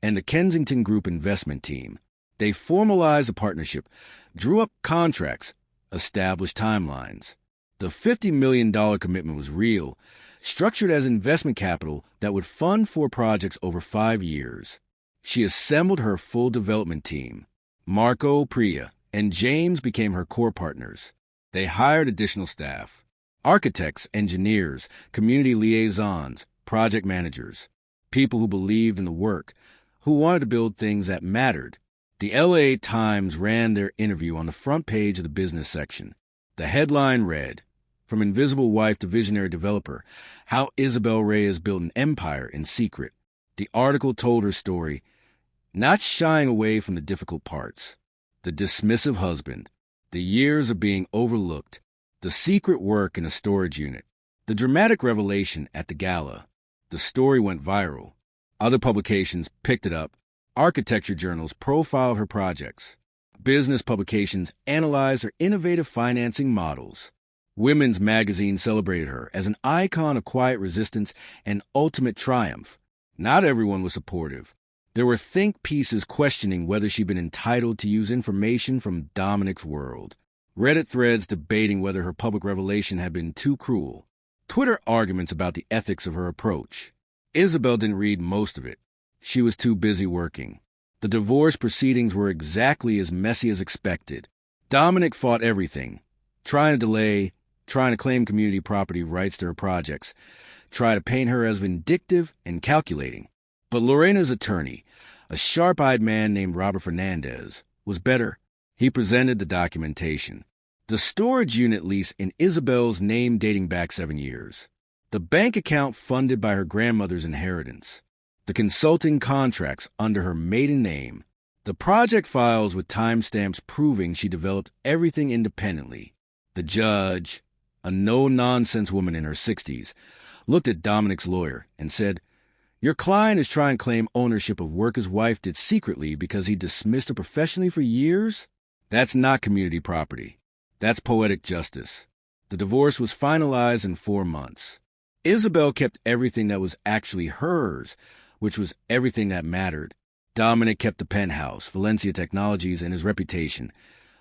and the Kensington Group investment team. They formalized a partnership, drew up contracts, established timelines. The $50 million commitment was real, structured as investment capital that would fund 4 projects over 5 years. She assembled her full development team. Marco, Priya, and James became her core partners. They hired additional staff, architects, engineers, community liaisons, project managers, people who believed in the work, who wanted to build things that mattered. The LA Times ran their interview on the front page of the business section. The headline read, "From Invisible Wife to Visionary Developer, How Isabel Reyes Built an Empire in Secret." The article told her story, not shying away from the difficult parts. The dismissive husband, the years of being overlooked, the secret work in a storage unit, the dramatic revelation at the gala. The story went viral. Other publications picked it up. Architecture journals profiled her projects. Business publications analyzed her innovative financing models. Women's magazines celebrated her as an icon of quiet resistance and ultimate triumph. Not everyone was supportive. There were think pieces questioning whether she'd been entitled to use information from Dominic's world. Reddit threads debating whether her public revelation had been too cruel. Twitter arguments about the ethics of her approach. Isabel didn't read most of it. She was too busy working. The divorce proceedings were exactly as messy as expected. Dominic fought everything, trying to delay, trying to claim community property rights to her projects, try to paint her as vindictive and calculating. But Lorena's attorney, a sharp-eyed man named Robert Fernandez, was better. He presented the documentation. The storage unit lease in Isabel's name dating back 7 years. The bank account funded by her grandmother's inheritance. The consulting contracts under her maiden name. The project files with timestamps proving she developed everything independently. The judge, a no-nonsense woman in her 60s, looked at Dominic's lawyer and said, "Your client is trying to claim ownership of work his wife did secretly because he dismissed her professionally for years? That's not community property. That's poetic justice." The divorce was finalized in 4 months. Isabel kept everything that was actually hers, which was everything that mattered. Dominic kept the penthouse, Valencia Technologies, and his reputation,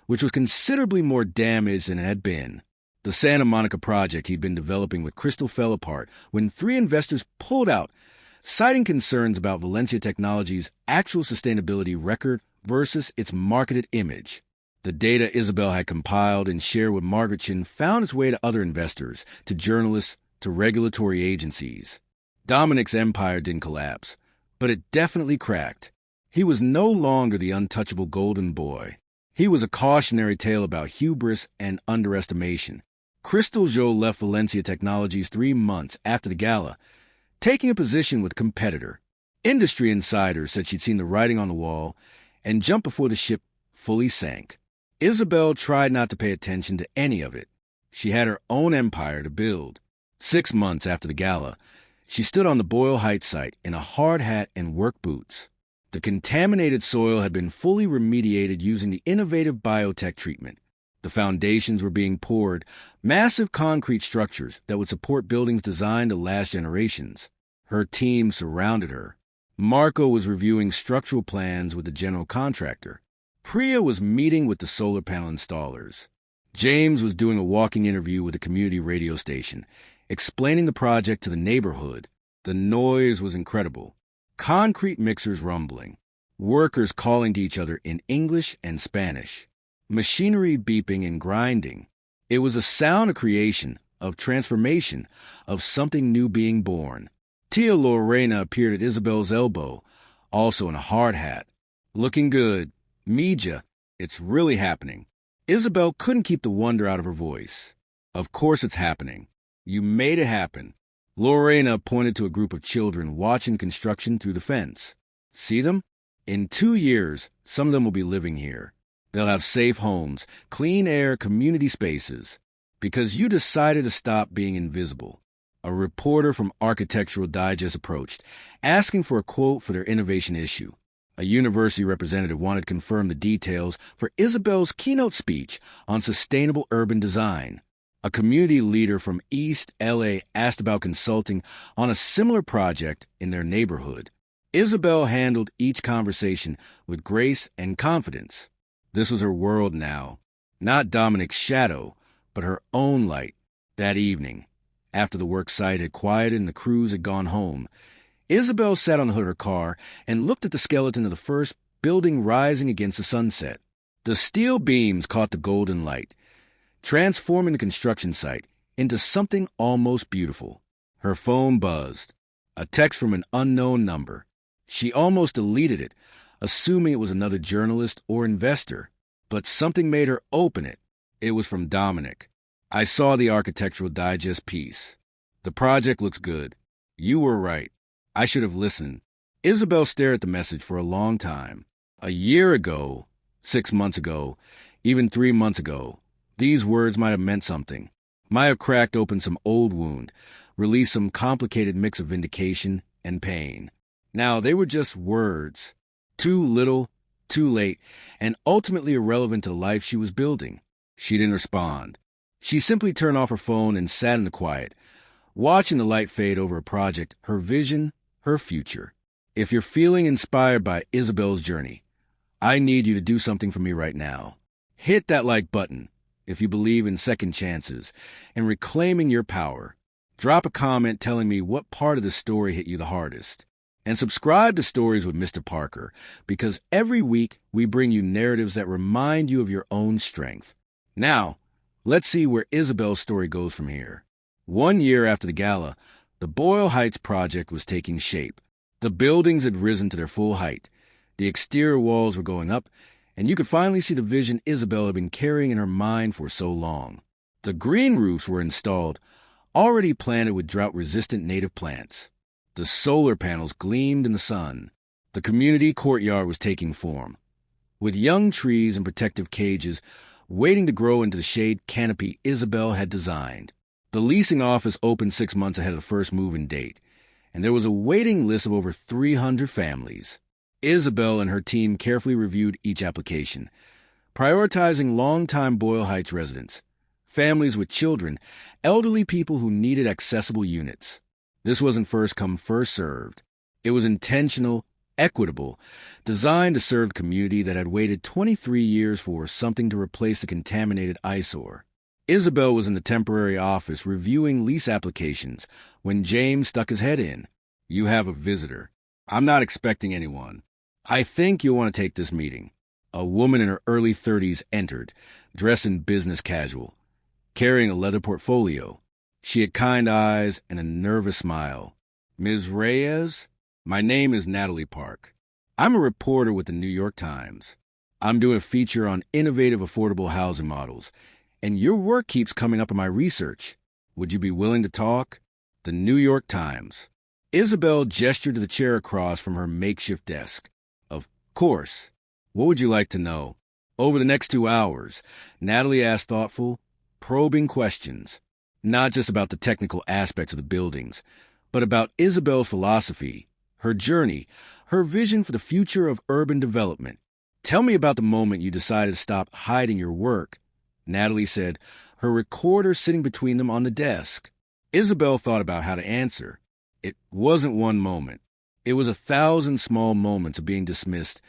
which was considerably more damaged than it had been. The Santa Monica project he'd been developing with Crystal fell apart when 3 investors pulled out, citing concerns about Valencia Technologies' actual sustainability record versus its marketed image. The data Isabel had compiled and shared with Margaret Chin found its way to other investors, to journalists, to regulatory agencies. Dominic's empire didn't collapse, but it definitely cracked. He was no longer the untouchable golden boy. He was a cautionary tale about hubris and underestimation. Crystal Jo left Valencia Technologies 3 months after the gala, taking a position with a competitor. Industry insiders said she'd seen the writing on the wall and jumped before the ship fully sank. Isabel tried not to pay attention to any of it. She had her own empire to build. 6 months after the gala, she stood on the Boyle Heights site in a hard hat and work boots. The contaminated soil had been fully remediated using the innovative biotech treatment. The foundations were being poured, massive concrete structures that would support buildings designed to last generations. Her team surrounded her. Marco was reviewing structural plans with the general contractor. Priya was meeting with the solar panel installers. James was doing a walking interview with a community radio station, explaining the project to the neighborhood. The noise was incredible. Concrete mixers rumbling. Workers calling to each other in English and Spanish. Machinery beeping and grinding. It was a sound of creation, of transformation, of something new being born. Tia Lorena appeared at Isabel's elbow, also in a hard hat. Looking good. Mija, it's really happening. Isabel couldn't keep the wonder out of her voice. Of course it's happening. You made it happen. Lorena pointed to a group of children watching construction through the fence. See them? In 2 years, some of them will be living here. They'll have safe homes, clean air, community spaces. Because you decided to stop being invisible. A reporter from Architectural Digest approached, asking for a quote for their innovation issue. A university representative wanted to confirm the details for Isabel's keynote speech on sustainable urban design. A community leader from East LA asked about consulting on a similar project in their neighborhood. Isabel handled each conversation with grace and confidence. This was her world now. Not Dominic's shadow, but her own light. That evening, after the work site had quieted and the crews had gone home, Isabel sat on the hood of her car and looked at the skeleton of the first building rising against the sunset. The steel beams caught the golden light, transforming the construction site into something almost beautiful. Her phone buzzed. A text from an unknown number. She almost deleted it, assuming it was another journalist or investor. But something made her open it. It was from Dominic. I saw the Architectural Digest piece. The project looks good. You were right. I should have listened. Isabel stared at the message for a long time. A year ago, 6 months ago, even 3 months ago, these words might have meant something. Might have cracked open some old wound, released some complicated mix of vindication and pain. Now they were just words. Too little, too late, and ultimately irrelevant to the life she was building. She didn't respond. She simply turned off her phone and sat in the quiet, watching the light fade over a project, her vision, her future. If you're feeling inspired by Isabel's journey, I need you to do something for me right now. Hit that like button if you believe in second chances and reclaiming your power. Drop a comment telling me what part of the story hit you the hardest. And subscribe to Stories with Mr. Parker, because every week we bring you narratives that remind you of your own strength. Now, let's see where Isabel's story goes from here. 1 year after the gala, the Boyle Heights project was taking shape. The buildings had risen to their full height. The exterior walls were going up, and you could finally see the vision Isabel had been carrying in her mind for so long. The green roofs were installed, already planted with drought-resistant native plants. The solar panels gleamed in the sun. The community courtyard was taking form, with young trees and protective cages waiting to grow into the shade canopy Isabel had designed. The leasing office opened 6 months ahead of the first move-in date, and there was a waiting list of over 300 families. Isabel and her team carefully reviewed each application, prioritizing longtime Boyle Heights residents, families with children, elderly people who needed accessible units. This wasn't first come, first served. It was intentional, equitable, designed to serve a community that had waited 23 years for something to replace the contaminated eyesore. Isabel was in the temporary office reviewing lease applications when James stuck his head in. You have a visitor. I'm not expecting anyone. I think you'll want to take this meeting. A woman in her early 30s entered, dressed in business casual, carrying a leather portfolio. She had kind eyes and a nervous smile. Ms. Reyes? My name is Natalie Park. I'm a reporter with the New York Times. I'm doing a feature on innovative affordable housing models, and your work keeps coming up in my research. Would you be willing to talk? The New York Times. Isabel gestured to the chair across from her makeshift desk. Of course. What would you like to know? Over the next 2 hours, Natalie asked thoughtful, probing questions, not just about the technical aspects of the buildings, but about Isabel's philosophy, her journey, her vision for the future of urban development. Tell me about the moment you decided to stop hiding your work, Natalie said, her recorder sitting between them on the desk. Isabel thought about how to answer. It wasn't one moment. It was 1,000 small moments of being dismissed,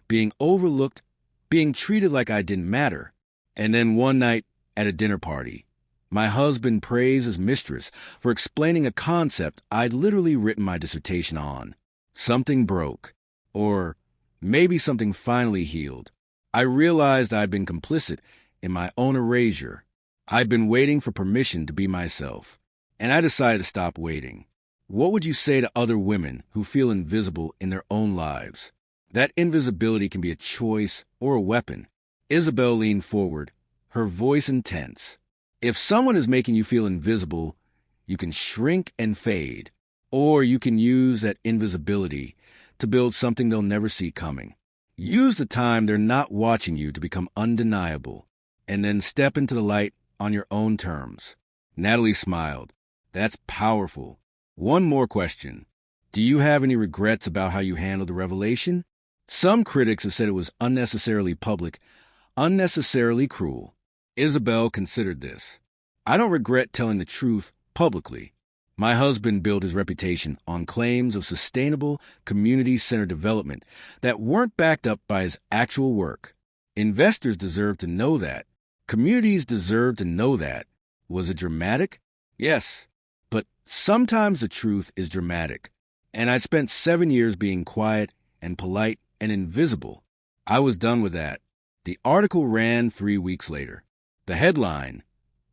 being overlooked, being treated like I didn't matter. And then one night at a dinner party, my husband praised his mistress for explaining a concept I'd literally written my dissertation on. Something broke. Or maybe something finally healed. I realized I'd been complicit in my own erasure. I'd been waiting for permission to be myself. And I decided to stop waiting. What would you say to other women who feel invisible in their own lives? That invisibility can be a choice or a weapon. Isabel leaned forward, her voice intense. If someone is making you feel invisible, you can shrink and fade, or you can use that invisibility to build something they'll never see coming. Use the time they're not watching you to become undeniable, and then step into the light on your own terms. Natalie smiled. That's powerful. One more question. Do you have any regrets about how you handled the revelation? Some critics have said it was unnecessarily public, unnecessarily cruel. Isabel considered this. I don't regret telling the truth publicly. My husband built his reputation on claims of sustainable, community-centered development that weren't backed up by his actual work. Investors deserve to know that. Communities deserve to know that. Was it dramatic? Yes. But sometimes the truth is dramatic. And I'd spent 7 years being quiet and polite and invisible. I was done with that. The article ran 3 weeks later. The headline,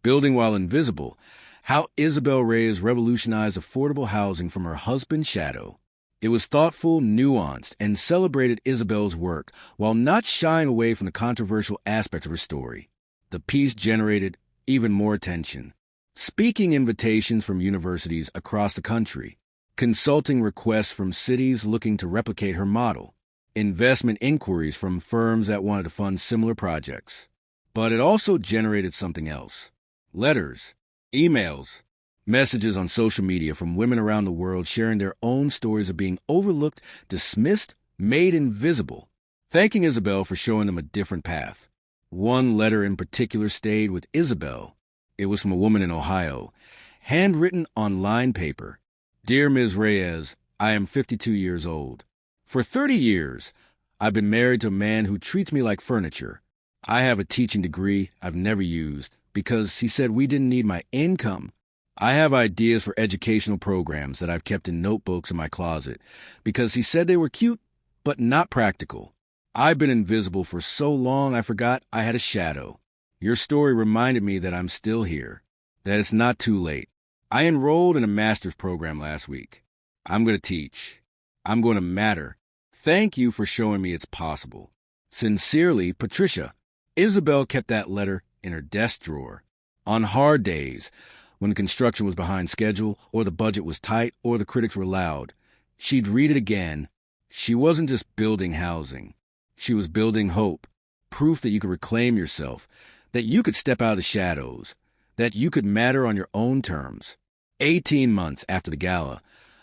Building While Invisible, How Isabel Reyes Revolutionized Affordable Housing from Her Husband's Shadow. It was thoughtful, nuanced, and celebrated Isabel's work while not shying away from the controversial aspects of her story. The piece generated even more attention. Speaking invitations from universities across the country, consulting requests from cities looking to replicate her model, investment inquiries from firms that wanted to fund similar projects. But it also generated something else. Letters, emails, messages on social media from women around the world sharing their own stories of being overlooked, dismissed, made invisible, thanking Isabel for showing them a different path. One letter in particular stayed with Isabel. It was from a woman in Ohio, handwritten on lined paper. Dear Ms. Reyes, I am 52 years old. For 30 years, I've been married to a man who treats me like furniture. I have a teaching degree I've never used because he said we didn't need my income. I have ideas for educational programs that I've kept in notebooks in my closet because he said they were cute but not practical. I've been invisible for so long I forgot I had a shadow. Your story reminded me that I'm still here, that it's not too late. I enrolled in a master's program last week. I'm going to teach. I'm going to matter. Thank you for showing me it's possible. Sincerely, Patricia. Isabel kept that letter in her desk drawer. On hard days, when the construction was behind schedule, or the budget was tight, or the critics were loud, she'd read it again. She wasn't just building housing. She was building hope, proof that you could reclaim yourself, that you could step out of the shadows, that you could matter on your own terms. 18 months after the gala,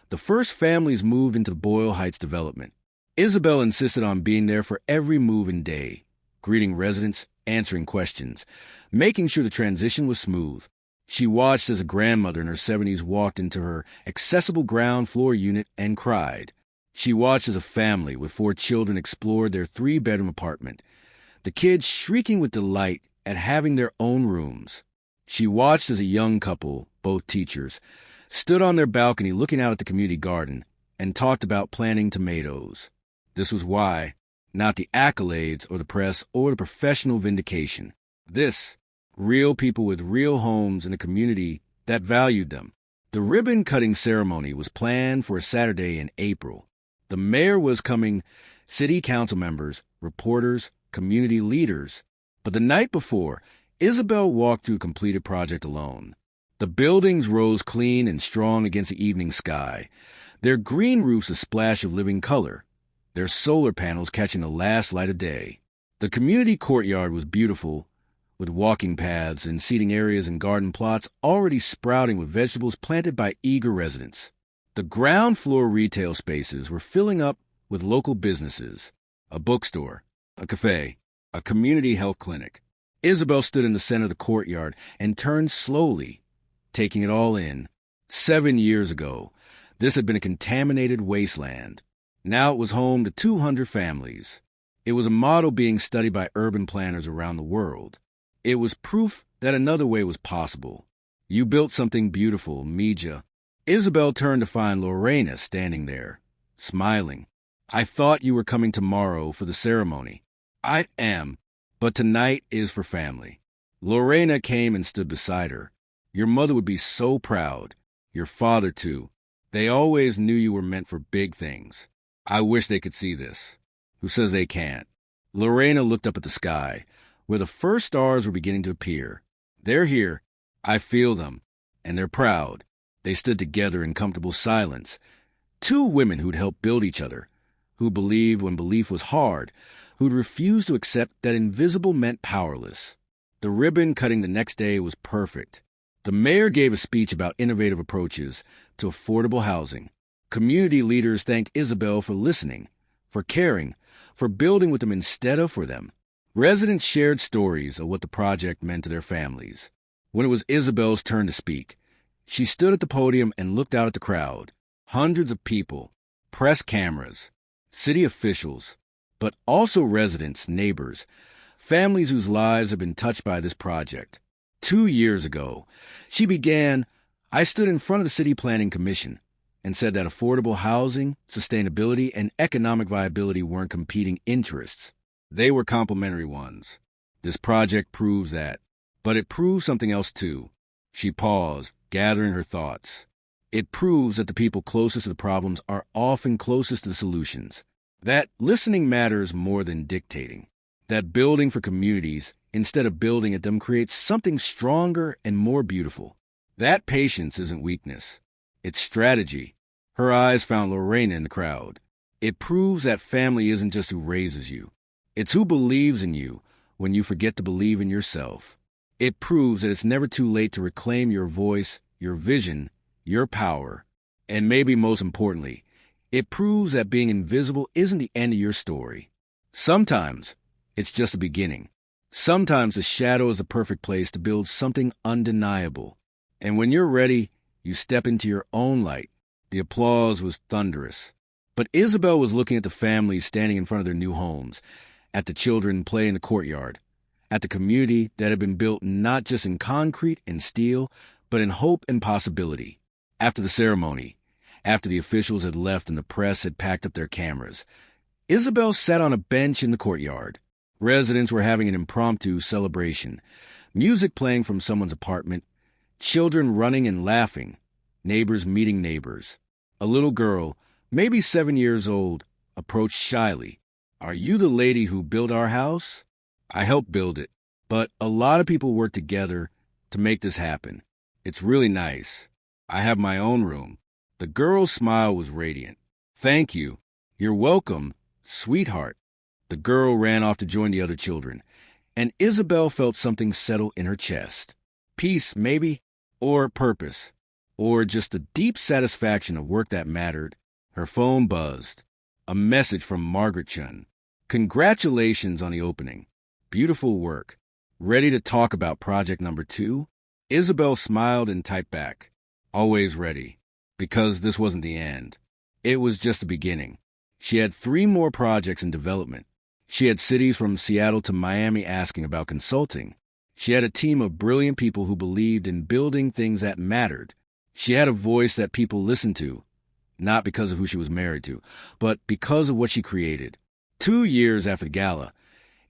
the first families moved into the Boyle Heights development. Isabel insisted on being there for every move-in day, greeting residents, answering questions, making sure the transition was smooth. She watched as a grandmother in her 70s walked into her accessible ground floor unit and cried. She watched as a family with 4 children explored their 3-bedroom apartment, the kids shrieking with delight at having their own rooms. She watched as a young couple, both teachers, stood on their balcony looking out at the community garden and talked about planting tomatoes. This was why, not the accolades or the press or the professional vindication. This, real people with real homes in a community that valued them. The ribbon-cutting ceremony was planned for a Saturday in April. The mayor was coming, city council members, reporters, community leaders. But the night before, Isabel walked through a completed project alone. The buildings rose clean and strong against the evening sky, their green roofs a splash of living color, their solar panels catching the last light of day. The community courtyard was beautiful, with walking paths and seating areas and garden plots already sprouting with vegetables planted by eager residents. The ground floor retail spaces were filling up with local businesses, a bookstore, a cafe, a community health clinic. Isabel stood in the center of the courtyard and turned slowly, taking it all in. 7 years ago, this had been a contaminated wasteland. Now it was home to 200 families. It was a model being studied by urban planners around the world. It was proof that another way was possible. You built something beautiful, Mija. Isabel turned to find Lorena standing there, smiling. I thought you were coming tomorrow for the ceremony. I am, but tonight is for family. Lorena came and stood beside her. Your mother would be so proud. Your father, too. They always knew you were meant for big things. I wish they could see this. Who says they can't? Lorena looked up at the sky, where the first stars were beginning to appear. They're here. I feel them. And they're proud. They stood together in comfortable silence. Two women who'd helped build each other, who believed when belief was hard, who'd refused to accept that invisible meant powerless. The ribbon cutting the next day was perfect. The mayor gave a speech about innovative approaches to affordable housing. Community leaders thanked Isabel for listening, for caring, for building with them instead of for them. Residents shared stories of what the project meant to their families. When it was Isabel's turn to speak, she stood at the podium and looked out at the crowd. Hundreds of people, press cameras, city officials, but also residents, neighbors, families whose lives have been touched by this project. 2 years ago, she began, I stood in front of the City Planning Commission and said that affordable housing, sustainability, and economic viability weren't competing interests. They were complementary ones. This project proves that. But it proves something else, too. She paused, gathering her thoughts. It proves that the people closest to the problems are often closest to the solutions. That listening matters more than dictating. That building for communities, instead of building at them, creates something stronger and more beautiful. That patience isn't weakness. It's strategy. Her eyes found Lorena in the crowd. It proves that family isn't just who raises you. It's who believes in you when you forget to believe in yourself. It proves that it's never too late to reclaim your voice, your vision, your power. And maybe most importantly, it proves that being invisible isn't the end of your story. Sometimes it's just the beginning. Sometimes the shadow is the perfect place to build something undeniable. And when you're ready, you step into your own light. The applause was thunderous. But Isabel was looking at the families standing in front of their new homes, at the children playing in the courtyard, at the community that had been built not just in concrete and steel, but in hope and possibility. After the ceremony, after the officials had left and the press had packed up their cameras, Isabel sat on a bench in the courtyard. Residents were having an impromptu celebration, music playing from someone's apartment, children running and laughing, neighbors meeting neighbors. A little girl, maybe 7 years old, approached shyly. Are you the lady who built our house? I helped build it, but a lot of people work together to make this happen. It's really nice. I have my own room. The girl's smile was radiant. Thank you. You're welcome, sweetheart. The girl ran off to join the other children, and Isabel felt something settle in her chest. Peace, maybe, or purpose, or just a deep satisfaction of work that mattered. Her phone buzzed. A message from Margaret Chun. Congratulations on the opening. Beautiful work. Ready to talk about project number 2? Isabel smiled and typed back. Always ready. Because this wasn't the end. It was just the beginning. She had 3 more projects in development. She had cities from Seattle to Miami asking about consulting. She had a team of brilliant people who believed in building things that mattered. She had a voice that people listened to, not because of who she was married to, but because of what she created. 2 years after the gala,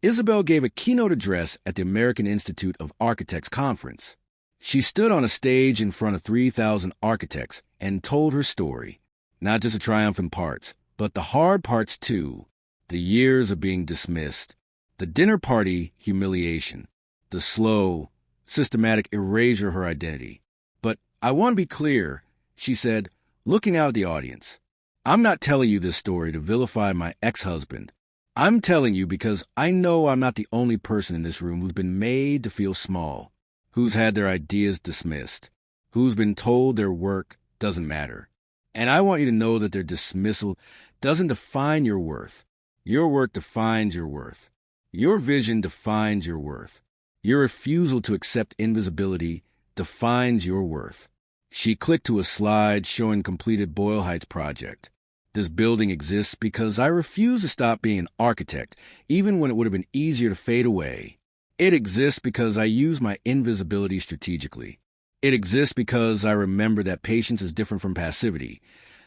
Isabel gave a keynote address at the American Institute of Architects conference. She stood on a stage in front of 3,000 architects and told her story. Not just the triumphant parts, but the hard parts too. The years of being dismissed, the dinner party humiliation, the slow, systematic erasure of her identity. But I want to be clear, she said, looking out at the audience. I'm not telling you this story to vilify my ex-husband. I'm telling you because I know I'm not the only person in this room who's been made to feel small, who's had their ideas dismissed, who's been told their work doesn't matter. And I want you to know that their dismissal doesn't define your worth. Your work defines your worth. Your vision defines your worth. Your refusal to accept invisibility defines your worth. She clicked to a slide showing completed Boyle Heights project. This building exists because I refuse to stop being an architect, even when it would have been easier to fade away. It exists because I use my invisibility strategically. It exists because I remember that patience is different from passivity,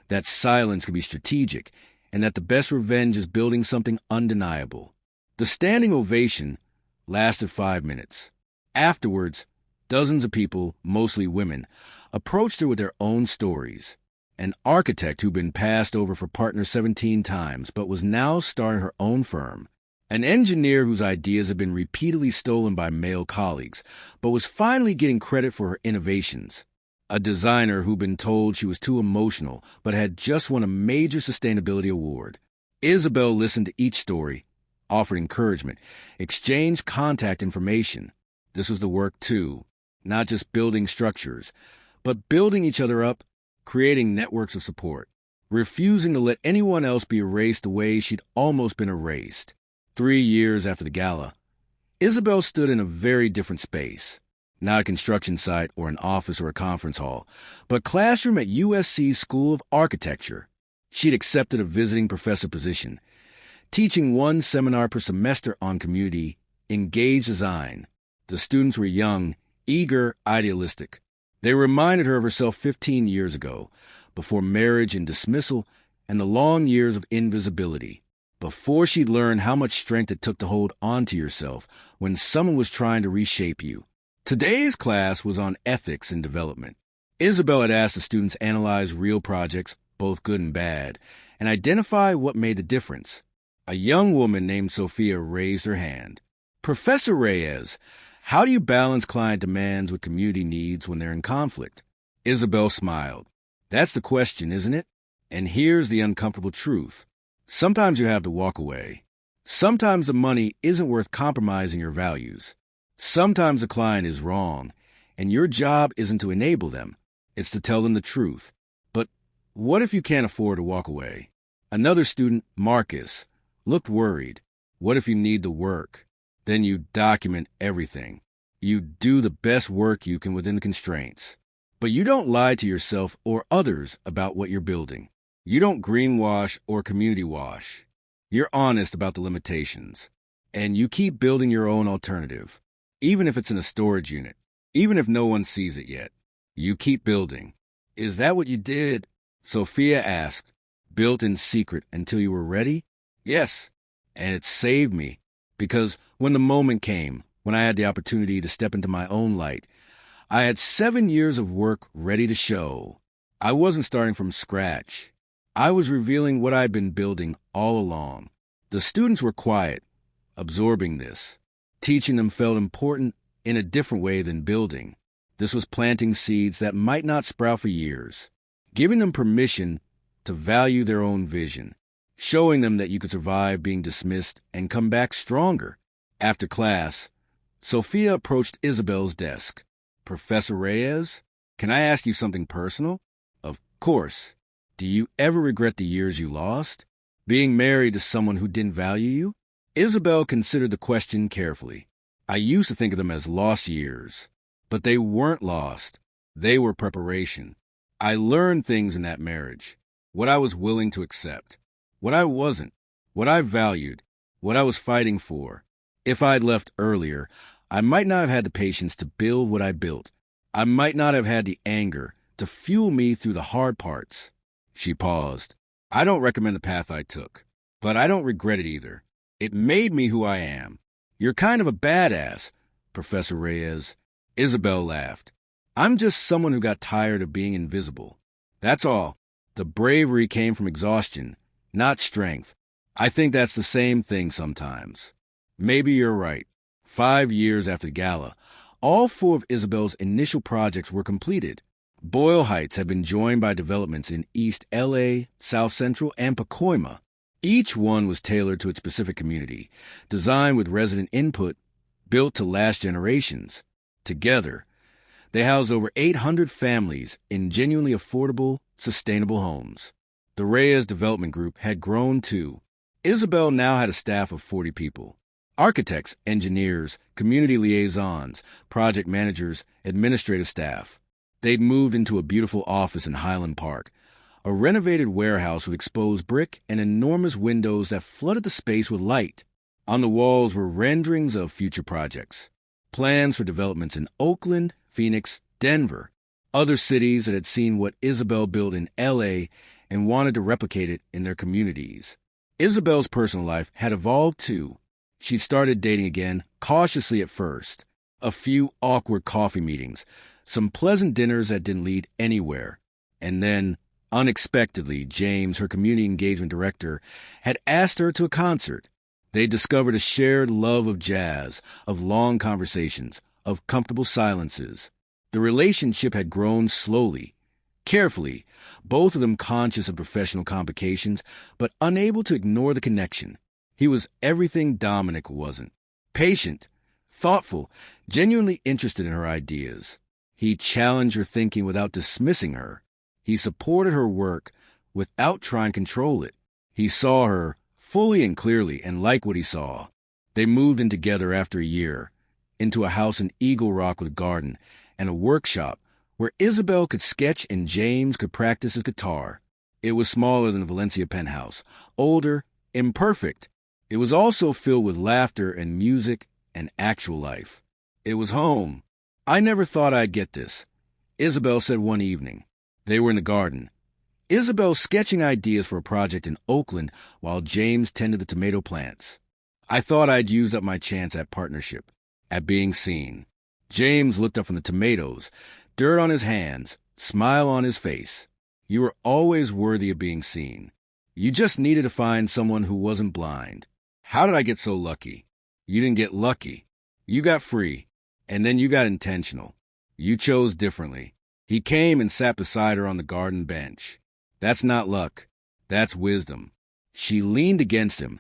that silence can be strategic, and that the best revenge is building something undeniable. The standing ovation lasted 5 minutes. Afterwards, dozens of people, mostly women, approached her with their own stories. An architect who'd been passed over for partner 17 times but was now starting her own firm. An engineer whose ideas had been repeatedly stolen by male colleagues but was finally getting credit for her innovations. A designer who'd been told she was too emotional but had just won a major sustainability award. Isabel listened to each story, offered encouragement, exchanged contact information. This was the work, too, not just building structures, but building each other up, creating networks of support, refusing to let anyone else be erased the way she'd almost been erased. 3 years after the gala, Isabel stood in a very different space. Not a construction site or an office or a conference hall, but classroom at USC's School of Architecture. She'd accepted a visiting professor position, teaching 1 seminar per semester on community, engaged design. The students were young, eager, idealistic. They reminded her of herself 15 years ago, before marriage and dismissal and the long years of invisibility, before she'd learned how much strength it took to hold on to yourself when someone was trying to reshape you. Today's class was on ethics and development. Isabel had asked the students to analyze real projects, both good and bad, and identify what made the difference. A young woman named Sophia raised her hand. Professor Reyes, how do you balance client demands with community needs when they're in conflict? Isabel smiled. That's the question, isn't it? And here's the uncomfortable truth. Sometimes you have to walk away. Sometimes the money isn't worth compromising your values. Sometimes the client is wrong, and your job isn't to enable them. It's to tell them the truth. But what if you can't afford to walk away? Another student, Marcus, looked worried. What if you need the work? Then you document everything. You do the best work you can within the constraints. But you don't lie to yourself or others about what you're building. You don't greenwash or community wash. You're honest about the limitations. And you keep building your own alternative. Even if it's in a storage unit. Even if no one sees it yet. You keep building. Is that what you did? Sophia asked. Built in secret until you were ready? Yes. And it saved me. Because when the moment came, when I had the opportunity to step into my own light, I had 7 years of work ready to show. I wasn't starting from scratch. I was revealing what I'd been building all along. The students were quiet, absorbing this. Teaching them felt important in a different way than building. This was planting seeds that might not sprout for years. Giving them permission to value their own vision. Showing them that you could survive being dismissed and come back stronger. After class, Sophia approached Isabel's desk. Professor Reyes, can I ask you something personal? Of course. Do you ever regret the years you lost? Being married to someone who didn't value you? Isabel considered the question carefully. I used to think of them as lost years. But they weren't lost. They were preparation. I learned things in that marriage. What I was willing to accept. What I wasn't, what I valued, what I was fighting for. If I'd left earlier, I might not have had the patience to build what I built. I might not have had the anger to fuel me through the hard parts. She paused. I don't recommend the path I took, but I don't regret it either. It made me who I am. You're kind of a badass, Professor Reyes. Isabel laughed. I'm just someone who got tired of being invisible. That's all. The bravery came from exhaustion. Not strength. I think that's the same thing sometimes. Maybe you're right. 5 years after the gala, all 4 of Isabel's initial projects were completed. Boyle Heights had been joined by developments in East LA, South Central, and Pacoima. Each one was tailored to its specific community, designed with resident input, built to last generations. Together, they housed over 800 families in genuinely affordable, sustainable homes. The Reyes Development Group had grown too. Isabel now had a staff of 40 people. Architects, engineers, community liaisons, project managers, administrative staff. They'd moved into a beautiful office in Highland Park, a renovated warehouse with exposed brick and enormous windows that flooded the space with light. On the walls were renderings of future projects, plans for developments in Oakland, Phoenix, Denver, other cities that had seen what Isabel built in L.A. and wanted to replicate it in their communities. Isabel's personal life had evolved too. She started dating again, cautiously at first. A few awkward coffee meetings, some pleasant dinners that didn't lead anywhere. And then, unexpectedly, James, her community engagement director, had asked her to a concert. They discovered a shared love of jazz, of long conversations, of comfortable silences. The relationship had grown slowly, carefully, both of them conscious of professional complications, but unable to ignore the connection. He was everything Dominic wasn't. Patient, thoughtful, genuinely interested in her ideas. He challenged her thinking without dismissing her. He supported her work without trying to control it. He saw her fully and clearly and liked what he saw. They moved in together after a year, into a house in Eagle Rock with a garden and a workshop where Isabel could sketch and James could practice his guitar. It was smaller than the Valencia penthouse, older, imperfect. It was also filled with laughter and music and actual life. It was home. "I never thought I'd get this," Isabel said one evening. They were in the garden. Isabel sketching ideas for a project in Oakland while James tended the tomato plants. "I thought I'd use up my chance at partnership, at being seen." James looked up from the tomatoes, dirt on his hands, smile on his face. "You were always worthy of being seen. You just needed to find someone who wasn't blind." "How did I get so lucky?" "You didn't get lucky. You got free, and then you got intentional. You chose differently." He came and sat beside her on the garden bench. "That's not luck. That's wisdom." She leaned against him,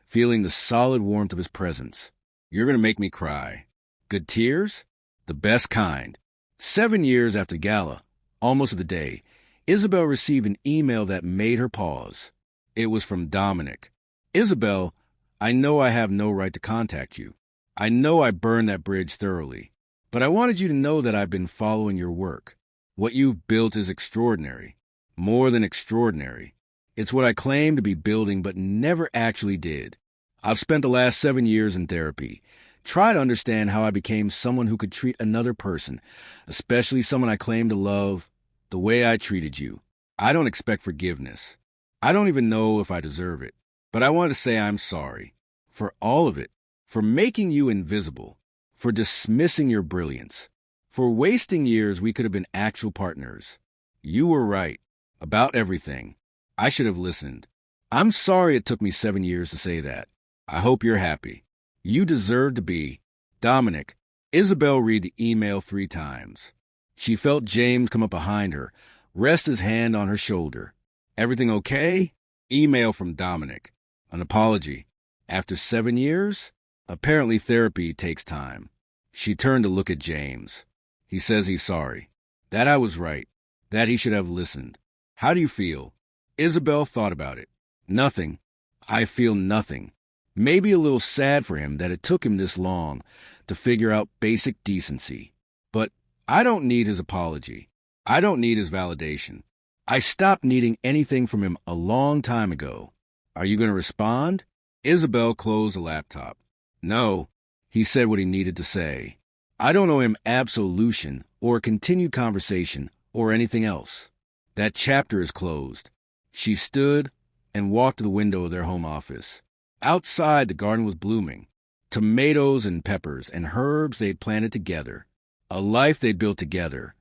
feeling the solid warmth of his presence. "You're going to make me cry." "Good tears?" "The best kind." 7 years after Gala, almost to the day, Isabel received an email that made her pause. It was from Dominic. "Isabel, I know I have no right to contact you. I know I burned that bridge thoroughly. But I wanted you to know that I've been following your work. What you've built is extraordinary. More than extraordinary. It's what I claimed to be building but never actually did. I've spent the last 7 years in therapy. Try to understand how I became someone who could treat another person, especially someone I claimed to love, the way I treated you. I don't expect forgiveness. I don't even know if I deserve it. But I want to say I'm sorry. For all of it. For making you invisible. For dismissing your brilliance. For wasting years we could have been actual partners. You were right. About everything. I should have listened. I'm sorry it took me 7 years to say that. I hope you're happy. You deserve to be." Dominic. Isabel read the email 3 times. She felt James come up behind her, rest his hand on her shoulder. "Everything okay?" Email from Dominic. An apology. After 7 years? Apparently therapy takes time. She turned to look at James. He says he's sorry. That I was right. That he should have listened. How do you feel? Isabel thought about it. Nothing. I feel nothing. Maybe a little sad for him that it took him this long to figure out basic decency. But I don't need his apology. I don't need his validation. I stopped needing anything from him a long time ago. Are you going to respond? Isabel closed the laptop. No, he said what he needed to say. I don't owe him absolution or continued conversation or anything else. That chapter is closed. She stood and walked to the window of their home office. Outside, the garden was blooming. Tomatoes and peppers and herbs they'd planted together. A life they'd built together,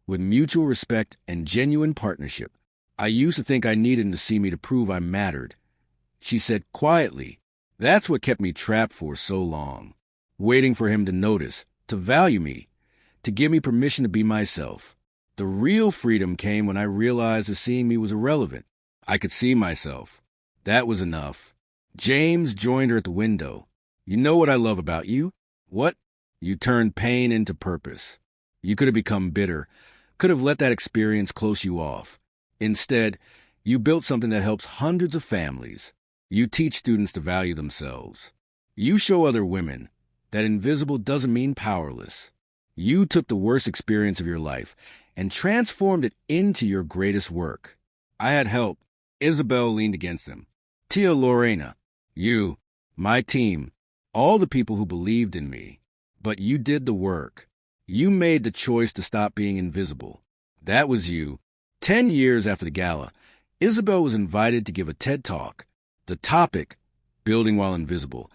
with mutual respect and genuine partnership. I used to think I needed him to see me to prove I mattered. She said quietly, that's what kept me trapped for so long. Waiting for him to notice, to value me, to give me permission to be myself. The real freedom came when I realized that seeing me was irrelevant. I could see myself. That was enough. James joined her at the window. You know what I love about you? What? You turned pain into purpose. You could have become bitter, could have let that experience close you off. Instead, you built something that helps hundreds of families. You teach students to value themselves. You show other women that invisible doesn't mean powerless. You took the worst experience of your life and transformed it into your greatest work. I had help. Isabel leaned against him. Tia Lorena, you, my team, all the people who believed in me. But you did the work. You made the choice to stop being invisible. That was you. 10 years after the gala, Isabel was invited to give a TED Talk. The topic, Building While Invisible,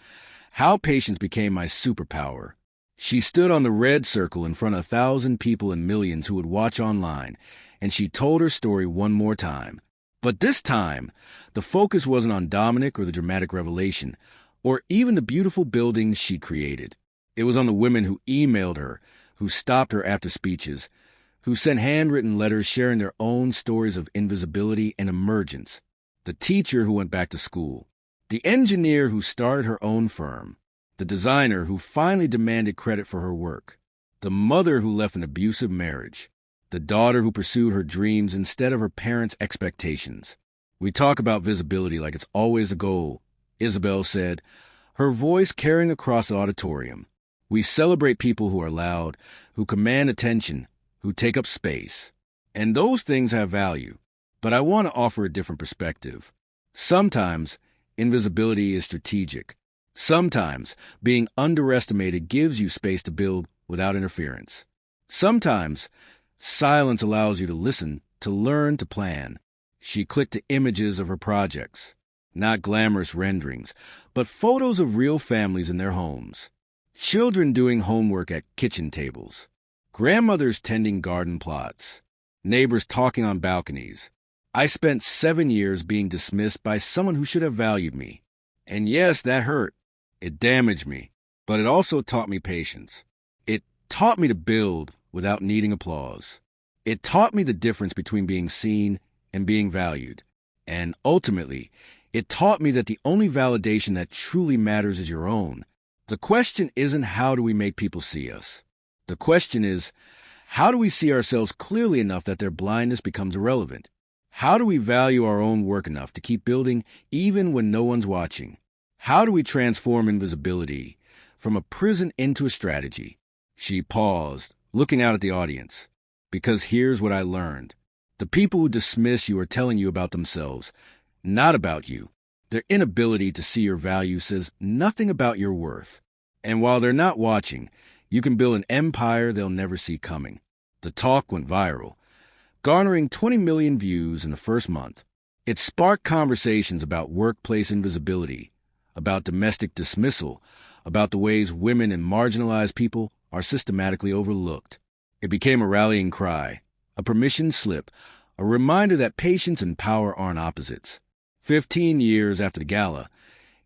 how patience became my superpower. She stood on the red circle in front of 1,000 people and millions who would watch online, and she told her story one more time. But this time, the focus wasn't on Dominic or the dramatic revelation, or even the beautiful buildings she created. It was on the women who emailed her, who stopped her after speeches, who sent handwritten letters sharing their own stories of invisibility and emergence. The teacher who went back to school, the engineer who started her own firm, the designer who finally demanded credit for her work, the mother who left an abusive marriage, the daughter who pursued her dreams instead of her parents' expectations. We talk about visibility like it's always a goal, Isabel said, her voice carrying across the auditorium. We celebrate people who are loud, who command attention, who take up space. And those things have value. But I want to offer a different perspective. Sometimes invisibility is strategic. Sometimes being underestimated gives you space to build without interference. Sometimes silence allows you to listen, to learn, to plan. She clicked to images of her projects. Not glamorous renderings, but photos of real families in their homes. Children doing homework at kitchen tables. Grandmothers tending garden plots. Neighbors talking on balconies. I spent 7 years being dismissed by someone who should have valued me. And yes, that hurt. It damaged me. But it also taught me patience. It taught me to build without needing applause. It taught me the difference between being seen and being valued. And ultimately, it taught me that the only validation that truly matters is your own. The question isn't how do we make people see us. The question is, how do we see ourselves clearly enough that their blindness becomes irrelevant? How do we value our own work enough to keep building even when no one's watching? How do we transform invisibility from a prison into a strategy? She paused, looking out at the audience. Because here's what I learned. The people who dismiss you are telling you about themselves, not about you. Their inability to see your value says nothing about your worth. And while they're not watching, you can build an empire they'll never see coming. The talk went viral, garnering 20 million views in the first month. It sparked conversations about workplace invisibility, about domestic dismissal, about the ways women and marginalized people are systematically overlooked. It became a rallying cry, a permission slip, a reminder that patience and power aren't opposites. 15 years after the gala,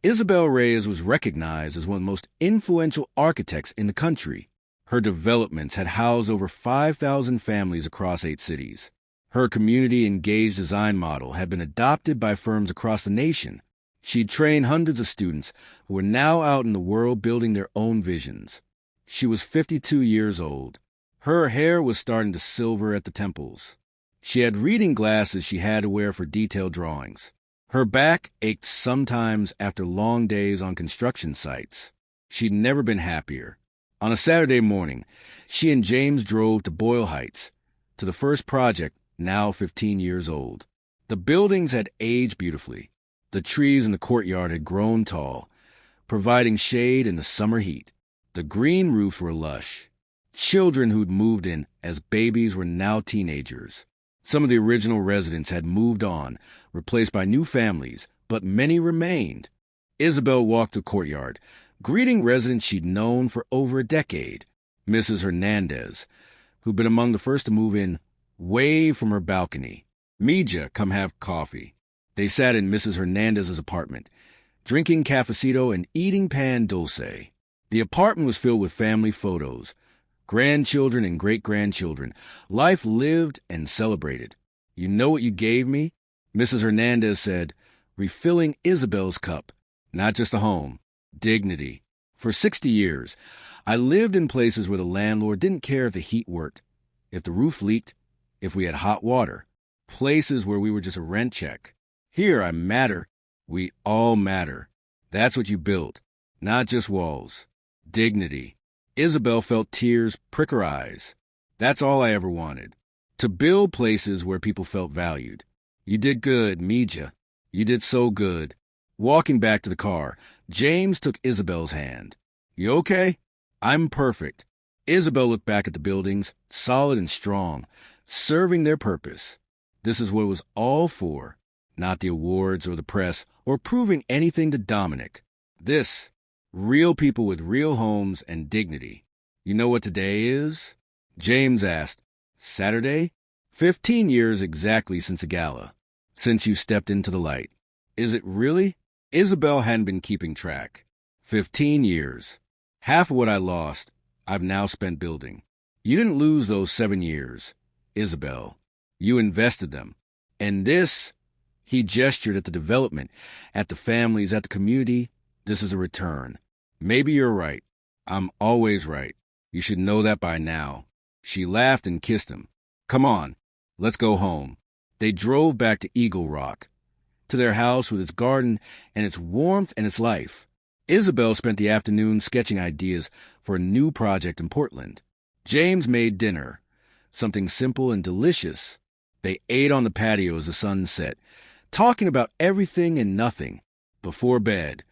Isabel Reyes was recognized as one of the most influential architects in the country. Her developments had housed over 5,000 families across 8 cities. Her community-engaged design model had been adopted by firms across the nation. She'd trained hundreds of students who were now out in the world building their own visions. She was 52 years old. Her hair was starting to silver at the temples. She had reading glasses she had to wear for detailed drawings. Her back ached sometimes after long days on construction sites. She'd never been happier. On a Saturday morning, she and James drove to Boyle Heights, to the first project, now 15 years old. The buildings had aged beautifully. The trees in the courtyard had grown tall, providing shade in the summer heat. The green roofs were lush. Children who'd moved in as babies were now teenagers. Some of the original residents had moved on, replaced by new families, but many remained. Isabel walked the courtyard, greeting residents she'd known for over a decade. Mrs. Hernandez, who'd been among the first to move in, waved from her balcony. Mija, come have coffee. They sat in Mrs. Hernandez's apartment, drinking cafecito and eating pan dulce. The apartment was filled with family photos, grandchildren and great-grandchildren, life lived and celebrated. You know what you gave me? Mrs. Hernandez said, refilling Isabel's cup. Not just a home, dignity. For 60 years, I lived in places where the landlord didn't care if the heat worked, if the roof leaked, if we had hot water. Places where we were just a rent check. Here I matter. We all matter. That's what you built. Not just walls. Dignity. Isabel felt tears prick her eyes. That's all I ever wanted. To build places where people felt valued. You did good, Mija. You did so good. Walking back to the car, James took Isabel's hand. You okay? I'm perfect. Isabel looked back at the buildings, solid and strong, serving their purpose. This is what it was all for, not the awards or the press or proving anything to Dominic. This, real people with real homes and dignity. You know what today is? James asked. Saturday? 15 years exactly since the gala. Since you stepped into the light. Is it really? Isabel hadn't been keeping track. 15 years. Half of what I lost, I've now spent building. You didn't lose those 7 years, Isabel. You invested them. And this, he gestured at the development, at the families, at the community. This is a return. Maybe you're right. I'm always right. You should know that by now. She laughed and kissed him. Come on, let's go home. They drove back to Eagle Rock, to their house with its garden and its warmth and its life. Isabel spent the afternoon sketching ideas for a new project in Portland. James made dinner, something simple and delicious. They ate on the patio as the sun set, talking about everything and nothing. Before bed,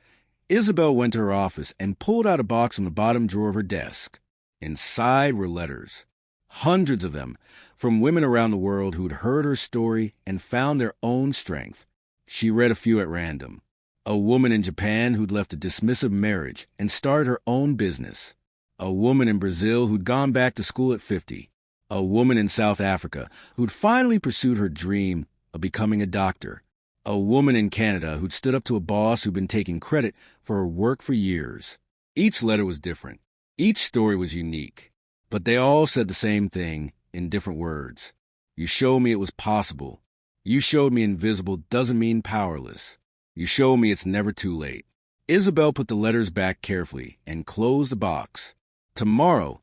Isabel went to her office and pulled out a box from the bottom drawer of her desk. Inside were letters, hundreds of them, from women around the world who'd heard her story and found their own strength. She read a few at random. A woman in Japan who'd left a dismissive marriage and started her own business. A woman in Brazil who'd gone back to school at 50. A woman in South Africa who'd finally pursued her dream of becoming a doctor. A woman in Canada who'd stood up to a boss who'd been taking credit for her work for years. Each letter was different. Each story was unique. But they all said the same thing in different words. You showed me it was possible. You showed me invisible doesn't mean powerless. You showed me it's never too late. Isabel put the letters back carefully and closed the box. Tomorrow,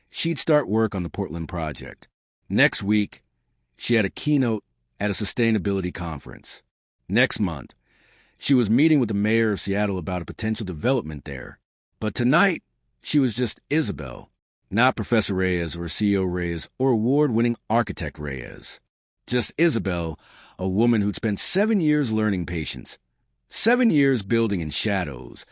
she'd start work on the Portland project. Next week, she had a keynote at a sustainability conference. Next month, she was meeting with the mayor of Seattle about a potential development there. But tonight, she was just Isabel, not Professor Reyes or CEO Reyes or award-winning architect Reyes. Just Isabel, a woman who'd spent 7 years learning patience, 7 years building in shadows,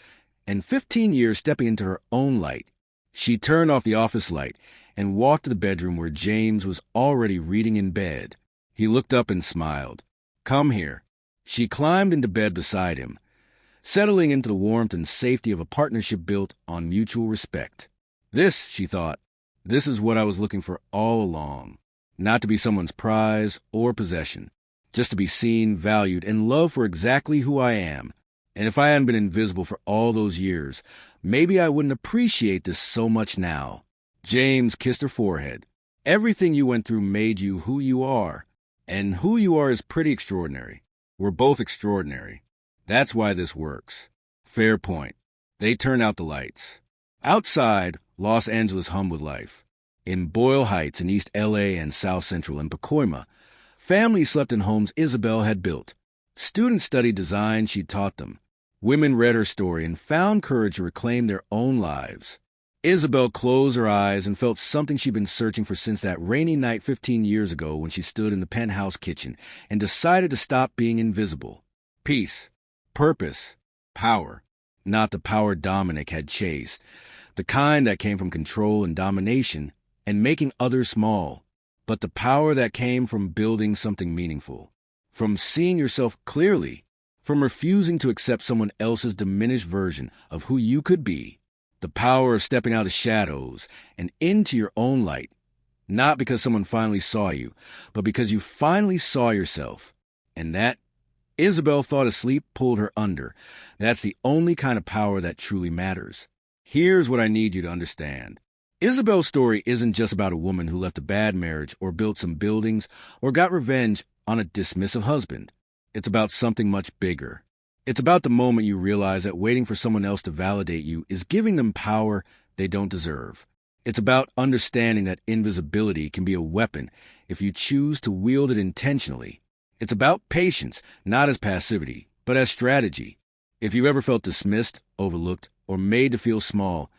and 15 years stepping into her own light. She turned off the office light and walked to the bedroom where James was already reading in bed. He looked up and smiled. Come here. She climbed into bed beside him, settling into the warmth and safety of a partnership built on mutual respect. This, she thought, this is what I was looking for all along. Not to be someone's prize or possession, just to be seen, valued, and loved for exactly who I am. And if I hadn't been invisible for all those years, maybe I wouldn't appreciate this so much now. James kissed her forehead. Everything you went through made you who you are. And who you are is pretty extraordinary. We're both extraordinary. That's why this works. Fair point. They turned out the lights. Outside, Los Angeles hummed with life. In Boyle Heights in East L.A. and South Central and Pacoima, families slept in homes Isabel had built. Students studied design she'd taught them. Women read her story and found courage to reclaim their own lives. Isabel closed her eyes and felt something she'd been searching for since that rainy night 15 years ago when she stood in the penthouse kitchen and decided to stop being invisible. Peace, purpose, power. Not the power Dominic had chased, the kind that came from control and domination and making others small, but the power that came from building something meaningful, from seeing yourself clearly, from refusing to accept someone else's diminished version of who you could be, the power of stepping out of shadows and into your own light, not because someone finally saw you, but because you finally saw yourself. And that, Isabel thought a sleep pulled her under. That's the only kind of power that truly matters. Here's what I need you to understand. Isabel's story isn't just about a woman who left a bad marriage or built some buildings or got revenge on a dismissive husband. It's about something much bigger. It's about the moment you realize that waiting for someone else to validate you is giving them power they don't deserve. It's about understanding that invisibility can be a weapon if you choose to wield it intentionally. It's about patience, not as passivity, but as strategy. If you ever felt dismissed, overlooked, or made to feel small,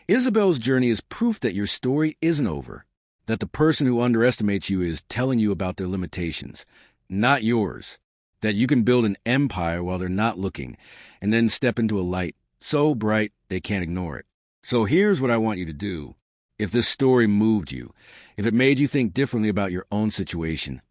Isabel's journey is proof that your story isn't over, that the person who underestimates you is telling you about their limitations, not yours, that you can build an empire while they're not looking, and then step into a light so bright they can't ignore it. So here's what I want you to do. If this story moved you, if it made you think differently about your own situation,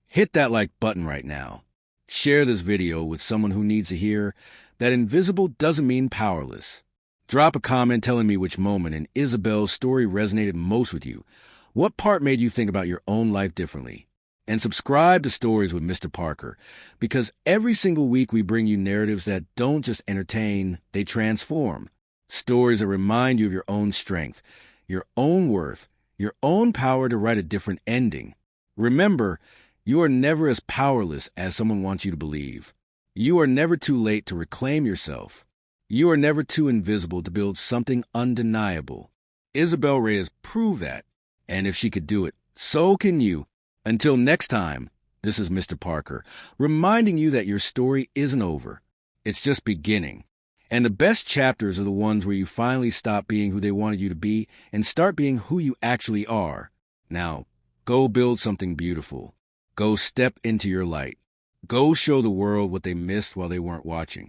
hit that like button right now. Share this video with someone who needs to hear that invisible doesn't mean powerless. Drop a comment telling me which moment in Isabel's story resonated most with you. What part made you think about your own life differently? And subscribe to Stories with Mr. Parker, because every single week we bring you narratives that don't just entertain, they transform. Stories that remind you of your own strength, your own worth, your own power to write a different ending. Remember, you are never as powerless as someone wants you to believe. You are never too late to reclaim yourself. You are never too invisible to build something undeniable. Isabel Reyes proved that, and if she could do it, so can you. Until next time, this is Mr. Parker, reminding you that your story isn't over. It's just beginning. And the best chapters are the ones where you finally stop being who they wanted you to be and start being who you actually are. Now, go build something beautiful. Go step into your light. Go show the world what they missed while they weren't watching.